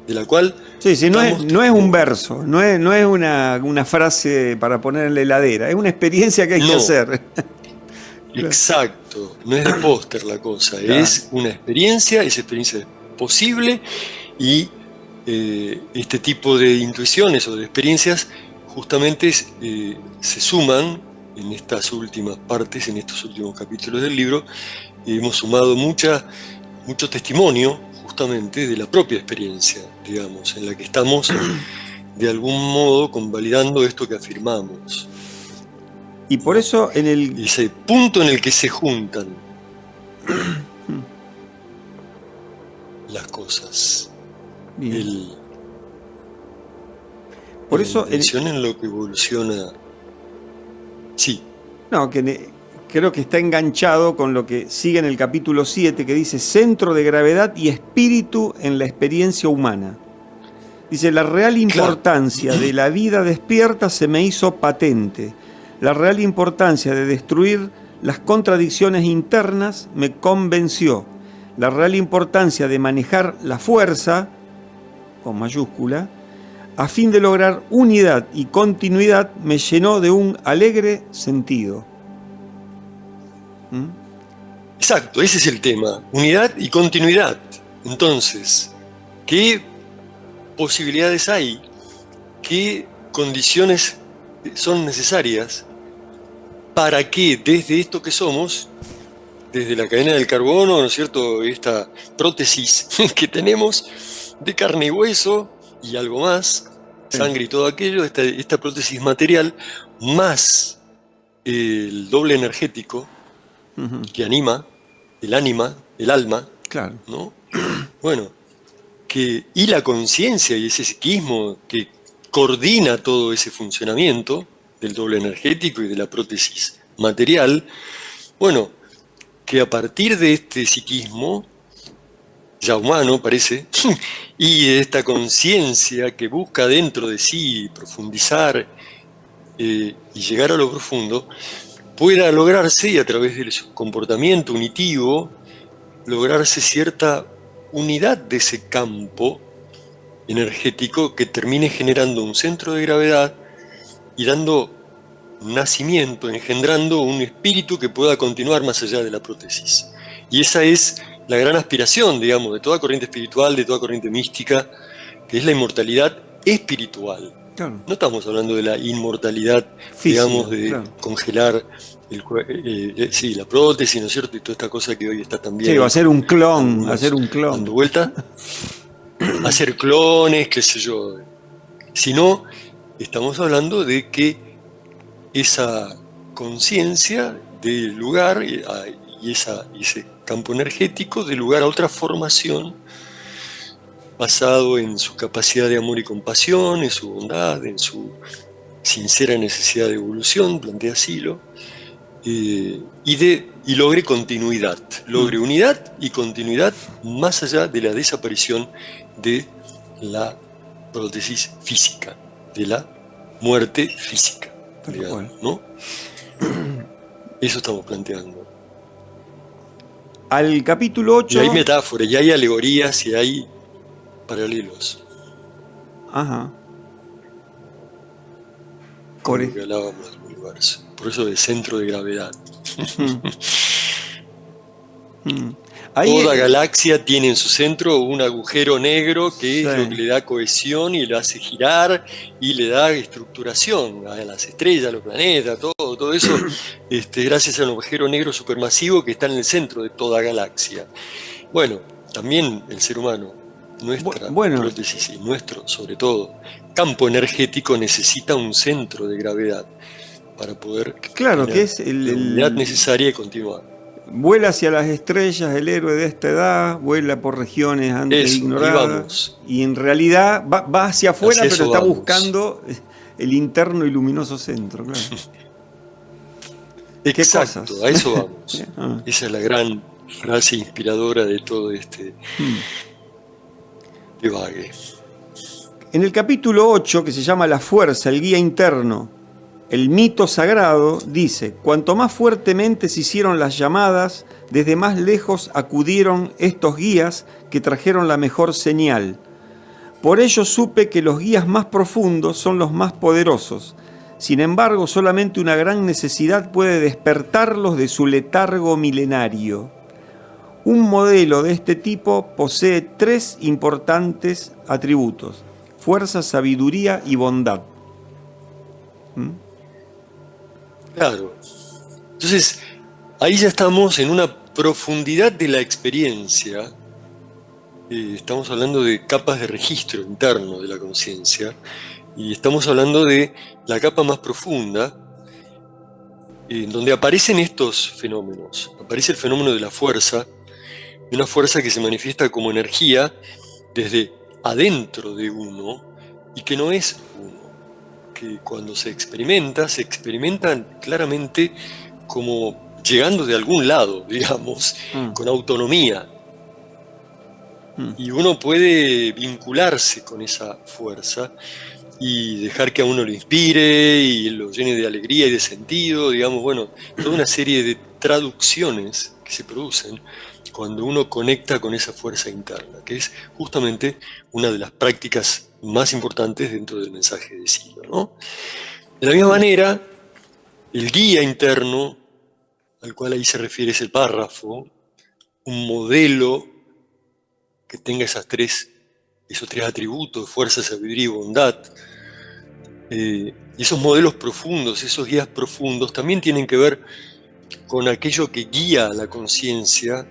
de la cual... Sí, no es un verso, no es una frase para poner en la heladera, es una experiencia que hay que hacer. Exacto, no es de póster la cosa, Claro. es una experiencia, esa experiencia es posible y este tipo de intuiciones o de experiencias justamente se suman en estas últimas partes, en estos últimos capítulos del libro, y hemos sumado mucho testimonio justamente de la propia experiencia, digamos, en la que estamos de algún modo convalidando esto que afirmamos. Y por eso en el... Ese punto en el que se juntan las cosas. Bien. Por eso... La intención en lo que evoluciona... Sí. No, creo que está enganchado con lo que sigue en el capítulo 7, que dice centro de gravedad y espíritu en la experiencia humana. Dice, la real importancia de la vida despierta se me hizo patente. La real importancia de destruir las contradicciones internas me convenció. La real importancia de manejar la fuerza, con mayúscula, a fin de lograr unidad y continuidad me llenó de un alegre sentido. Exacto, ese es el tema, unidad y continuidad. Entonces, ¿qué posibilidades hay? ¿Qué condiciones son necesarias para que desde esto que somos, desde la cadena del carbono, ¿no es cierto?, esta prótesis que tenemos de carne y hueso y algo más, sangre y todo aquello, esta prótesis material, más el doble energético que anima, el ánima, el alma, claro, ¿no? Bueno, y la conciencia y ese psiquismo que coordina todo ese funcionamiento del doble energético y de la prótesis material, bueno, que a partir de este psiquismo, ya humano parece, y de esta conciencia que busca dentro de sí profundizar y llegar a lo profundo, pueda lograrse, y a través del comportamiento unitivo, lograrse cierta unidad de ese campo energético que termine generando un centro de gravedad y dando nacimiento, engendrando un espíritu que pueda continuar más allá de la prótesis. Y esa es la gran aspiración, digamos, de toda corriente espiritual, de toda corriente mística, que es la inmortalidad espiritual. claro. No estamos hablando de la inmortalidad, Física, digamos, de claro. congelar la prótesis, ¿no es cierto? Y toda esta cosa que hoy está también... Sí, hacer un clon, dando vuelta. Hacer clones, qué sé yo. Sino, estamos hablando de que esa conciencia del lugar y ese campo energético dé lugar a otra formación basado en su capacidad de amor y compasión, en su bondad, en su sincera necesidad de evolución, plantea Silo, y logre continuidad, logre unidad y continuidad más allá de la desaparición de la prótesis física, de la muerte física, digamos, ¿no? Eso estamos planteando. Al capítulo 8... Y hay metáforas, y hay alegorías, y hay paralelos. Ajá. Con lo que hablábamos del universo. Por eso de centro de gravedad. Toda galaxia tiene en su centro un agujero negro que es lo que le da cohesión y lo hace girar y le da estructuración a las estrellas, a los planetas, todo eso, gracias al agujero negro supermasivo que está en el centro de toda galaxia. Bueno, también el ser humano, nuestra prótesis y nuestro, sobre todo, campo energético necesita un centro de gravedad para poder tener que es la unidad necesaria y continuar. Vuela hacia las estrellas el héroe de esta edad, vuela por regiones antes ignoradas y en realidad va hacia afuera, pero está buscando el interno y luminoso centro, claro. Exacto, a eso vamos. Esa es la gran frase inspiradora de todo este divague. En el capítulo 8, que se llama La fuerza, el guía interno, El mito sagrado dice: cuanto más fuertemente se hicieron las llamadas, desde más lejos acudieron estos guías que trajeron la mejor señal. Por ello supe que los guías más profundos son los más poderosos. Sin embargo, solamente una gran necesidad puede despertarlos de su letargo milenario. Un modelo de este tipo posee 3 importantes atributos: fuerza, sabiduría y bondad. Claro. Entonces, ahí ya estamos en una profundidad de la experiencia. Estamos hablando de capas de registro interno de la conciencia y estamos hablando de la capa más profunda, en donde aparecen estos fenómenos. Aparece el fenómeno de la fuerza, de una fuerza que se manifiesta como energía desde adentro de uno y que no es uno, que cuando se experimentan claramente como llegando de algún lado, digamos, con autonomía. Y uno puede vincularse con esa fuerza y dejar que a uno lo inspire y lo llene de alegría y de sentido, digamos, bueno, toda una serie de traducciones que se producen cuando uno conecta con esa fuerza interna, que es justamente una de las prácticas más importantes dentro del mensaje de Silo, ¿no? De la misma manera, el guía interno, al cual ahí se refiere ese párrafo, un modelo que tenga esos tres atributos, fuerza, sabiduría y bondad, y esos modelos profundos, esos guías profundos, también tienen que ver con aquello que guía a la conciencia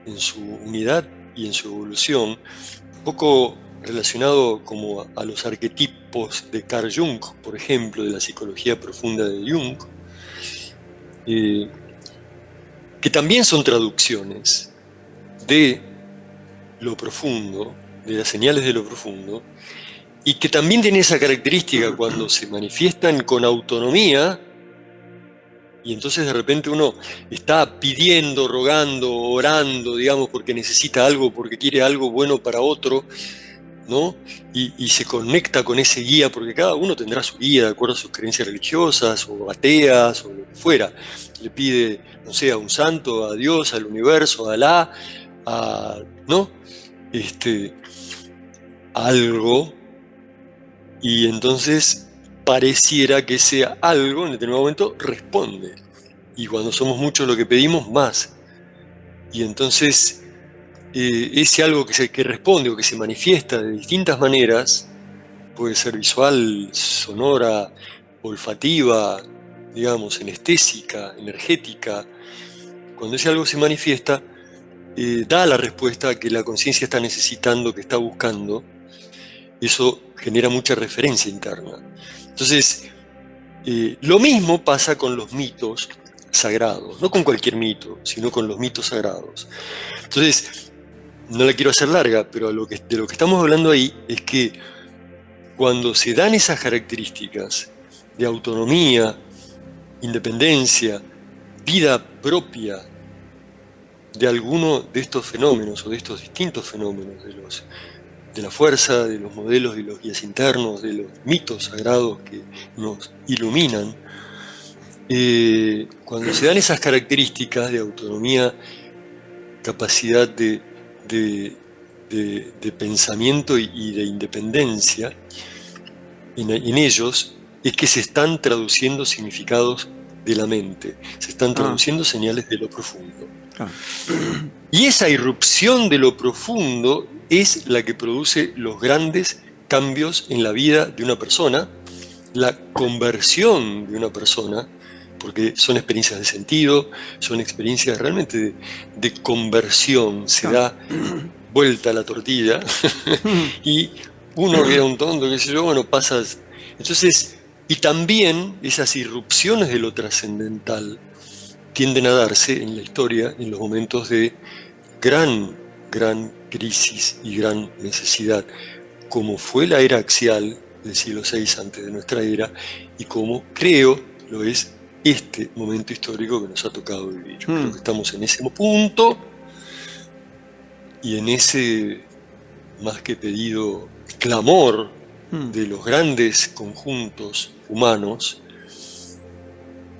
en su unidad y en su evolución, un poco relacionado como a los arquetipos de Carl Jung, por ejemplo, de la psicología profunda de Jung, que también son traducciones de lo profundo, de las señales de lo profundo, y que también tienen esa característica cuando se manifiestan con autonomía, y entonces de repente uno está pidiendo, rogando, orando, digamos, porque necesita algo, porque quiere algo bueno para otro, ¿no? Y se conecta con ese guía, porque cada uno tendrá su guía de acuerdo a sus creencias religiosas, o ateas, o lo que fuera. Le pide, no sé, a un santo, a Dios, al universo, a Alá, ¿no? Algo, y entonces pareciera que ese algo en determinado momento responde, y cuando somos muchos lo que pedimos, más, y entonces ese algo que responde o que se manifiesta de distintas maneras, puede ser visual, sonora, olfativa, digamos, anestésica, energética. Cuando ese algo se manifiesta, da la respuesta que la conciencia está necesitando, que está buscando. Eso genera mucha referencia interna. Entonces, lo mismo pasa con los mitos sagrados, no con cualquier mito, sino con los mitos sagrados. Entonces, no la quiero hacer larga, pero de lo que estamos hablando ahí es que cuando se dan esas características de autonomía, independencia, vida propia de alguno de estos fenómenos o de estos distintos fenómenos de la fuerza, de los modelos, de los guías internos, de los mitos sagrados que nos iluminan, cuando se dan esas características de autonomía, capacidad de pensamiento y de independencia en ellos, es que se están traduciendo significados de la mente, se están traduciendo señales de lo profundo. Y esa irrupción de lo profundo es la que produce los grandes cambios en la vida de una persona, la conversión de una persona, porque son experiencias de sentido, son experiencias realmente de conversión, se da vuelta a la tortilla y uno que era un tonto, qué sé yo, bueno, pasas. Entonces, y también esas irrupciones de lo trascendental tienden a darse en la historia en los momentos de gran crisis y gran necesidad, como fue la era axial del siglo VI antes de nuestra era, y como creo lo es este momento histórico que nos ha tocado vivir. Creo que estamos en ese punto y en ese más que pedido clamor de los grandes conjuntos humanos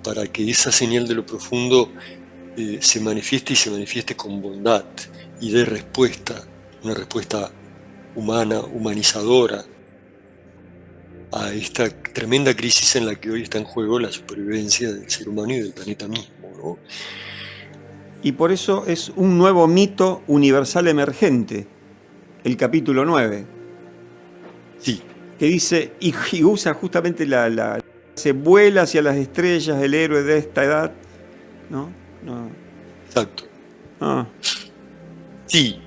para que esa señal de lo profundo se manifieste y se manifieste con bondad y dé respuesta, una respuesta humana, humanizadora a esta tremenda crisis en la que hoy está en juego la supervivencia del ser humano y del planeta mismo, ¿no? Y por eso es un nuevo mito universal emergente, el capítulo 9. Sí. Que dice, y usa justamente se vuela hacia las estrellas el héroe de esta edad, ¿no? No. Exacto. Ah. Sí.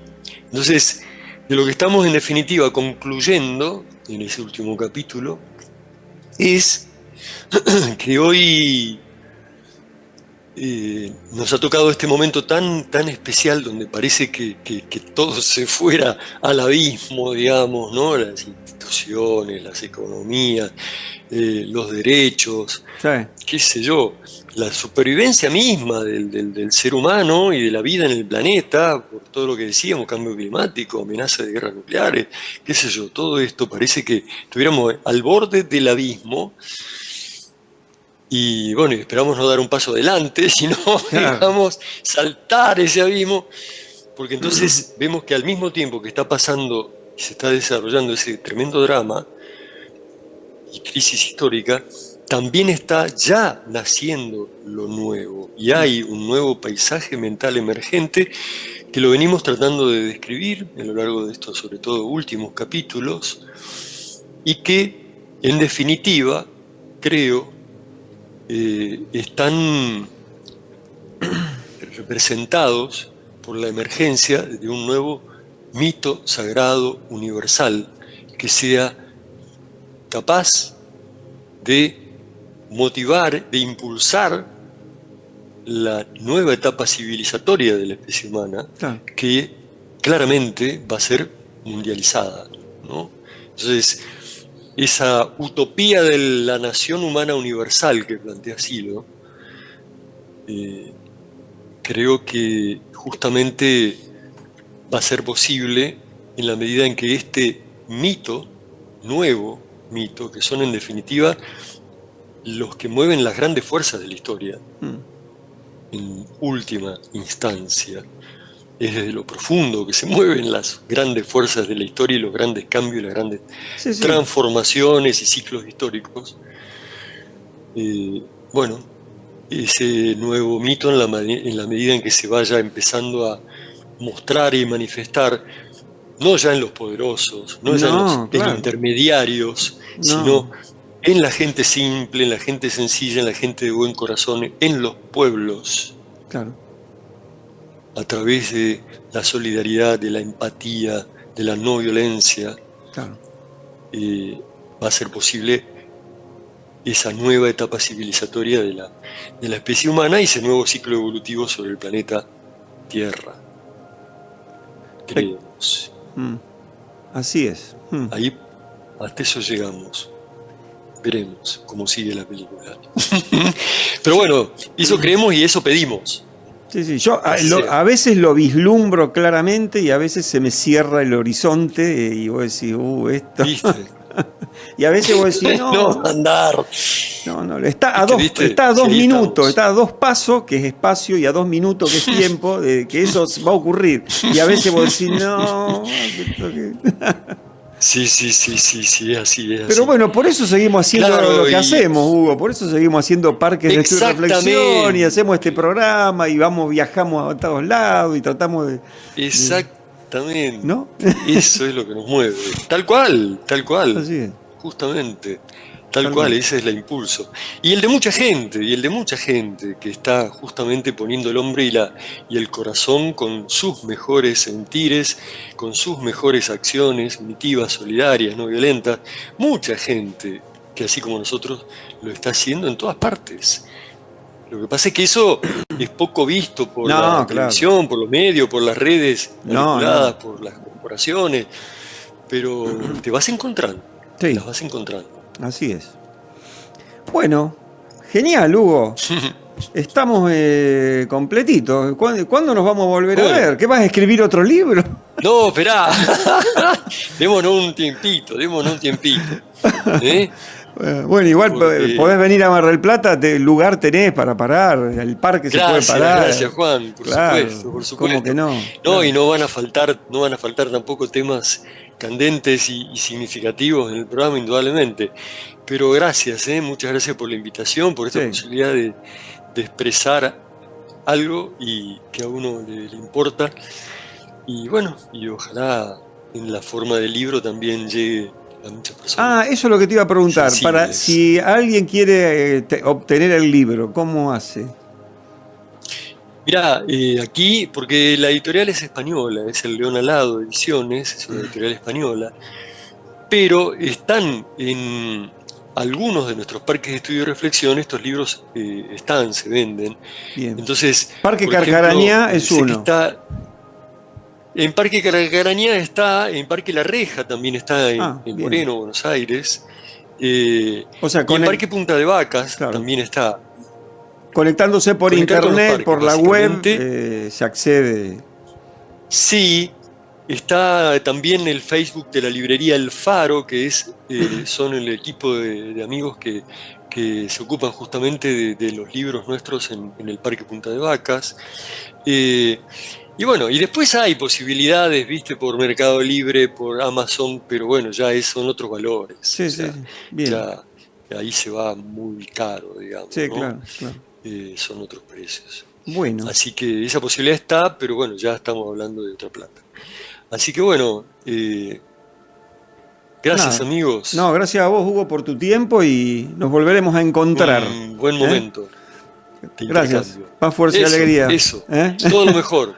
Entonces, de lo que estamos en definitiva concluyendo en ese último capítulo es que hoy nos ha tocado este momento tan especial donde parece que todo se fuera al abismo, digamos, ¿no? Las instituciones, las economías, los derechos, Sí. qué sé yo, la supervivencia misma del ser humano y de la vida en el planeta, por todo lo que decíamos, cambio climático, amenaza de guerras nucleares, qué sé yo, todo esto parece que estuviéramos al borde del abismo. Y bueno, esperamos no dar un paso adelante, sino, Claro, digamos, saltar ese abismo, porque entonces vemos que al mismo tiempo que está pasando y se está desarrollando ese tremendo drama y crisis histórica, también está ya naciendo lo nuevo, y hay un nuevo paisaje mental emergente que lo venimos tratando de describir a lo largo de estos, sobre todo, últimos capítulos, y que, en definitiva, creo, están representados por la emergencia de un nuevo mito sagrado universal que sea capaz de motivar, de impulsar la nueva etapa civilizatoria de la especie humana, claro. que claramente va a ser mundializada, ¿no? Entonces, esa utopía de la nación humana universal que plantea Silo, creo que justamente va a ser posible en la medida en que este mito, nuevo mito, que son en definitiva los que mueven las grandes fuerzas de la historia, en última instancia, es desde lo profundo que se mueven las grandes fuerzas de la historia y los grandes cambios y las grandes transformaciones y ciclos históricos. Bueno, ese nuevo mito en la medida en que se vaya empezando a mostrar y manifestar, no ya en los poderosos, no ya en los intermediarios, sino en la gente simple, en la gente sencilla, en la gente de buen corazón, en los pueblos. Claro. A través de la solidaridad, de la empatía, de la no violencia, claro, va a ser posible esa nueva etapa civilizatoria de la especie humana y ese nuevo ciclo evolutivo sobre el planeta Tierra. Creemos. Así es. Ahí, hasta eso llegamos. Veremos cómo sigue la película. Pero bueno, eso creemos y eso pedimos. Sí, yo a veces lo vislumbro claramente y a veces se me cierra el horizonte y vos decís, esto. ¿Viste? Y a veces vos decís, no, andar. No, está a dos minutos, está a 2 pasos, que es espacio, y a 2 minutos, que es tiempo, que eso va a ocurrir. Y a veces vos decís, no. Sí, así es. Pero bueno, por eso seguimos haciendo lo que hacemos, Hugo. Por eso seguimos haciendo parques de estudio y reflexión y hacemos este programa y viajamos a todos lados y tratamos de. Exactamente. ¿No? Eso es lo que nos mueve. Tal cual. Así es. Justamente. Tal cual, ese es el impulso. Y el de mucha gente que está justamente poniendo el hombre y el corazón con sus mejores sentires, con sus mejores acciones primitivas, solidarias, no violentas. Mucha gente que así como nosotros lo está haciendo en todas partes. Lo que pasa es que eso es poco visto por la televisión, por los medios, por las redes manipuladas, por las corporaciones, pero te vas encontrando, las vas encontrando. Así es. Bueno, genial, Hugo. Estamos completitos. ¿Cuándo nos vamos a volver a ver? ¿Qué vas a escribir otro libro? No, esperá. Démonos un tiempito. Bueno, igual Porque- podés venir a Mar del Plata, el lugar tenés para parar, el parque se puede parar. Gracias, Juan, por Claro, supuesto, por supuesto. ¿cómo que no? No, Claro. y no van a faltar tampoco temas candentes y significativos en el programa, indudablemente. Pero gracias, muchas gracias por la invitación, por esta Sí. posibilidad de expresar algo y que a uno le importa. Y bueno, y ojalá en la forma del libro también llegue a muchas personas. Eso es lo que te iba a preguntar. Para Sensibles. si alguien quiere obtener el libro, ¿cómo hace? Mirá, aquí, porque la editorial es española, es el León Alado Ediciones, es una editorial española, pero están en algunos de nuestros parques de estudio y reflexión, estos libros se venden. Bien. Entonces, Parque por ejemplo, Carcarañá es sé que uno. En Parque Carcarañá está, en Parque La Reja también está en bien. Moreno, Buenos Aires. O sea, y en Parque Punta de Vacas Claro. también está. Conectándose por Conectar con los internet, parques, por la web, básicamente. se accede. Sí, está también el Facebook de la librería El Faro, que son el equipo de amigos que se ocupan justamente de los libros nuestros en el Parque Punta de Vacas. Y bueno, y después hay posibilidades, viste, por Mercado Libre, por Amazon, pero bueno, ya son otros valores. Sí, o sea, sí, bien. Ya ahí se va muy caro, digamos. Sí, ¿no? claro, claro. Son otros precios. Bueno, Así que esa posibilidad está, pero bueno, ya estamos hablando de otra plata. Así que bueno, gracias nada. amigos. No, gracias a vos, Hugo, por tu tiempo y nos volveremos a encontrar. Un buen momento. de Gracias. intercambio. Más fuerza y Eso, alegría. Eso. Todo lo mejor.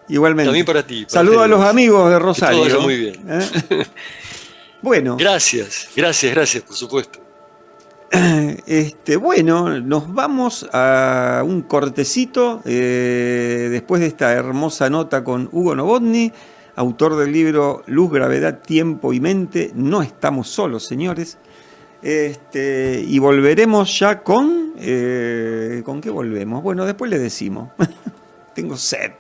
Igualmente. También para ti. para Saludos a los ustedes. amigos de Rosario. Que todo vaya muy bien. Bueno, Gracias, por supuesto. bueno, nos vamos a un cortecito después de esta hermosa nota con Hugo Novotny, autor del libro Luz, Gravedad, Tiempo y Mente. No estamos solos, señores. Y volveremos ya con... ¿Con qué volvemos? Bueno, después les decimos. Tengo sed.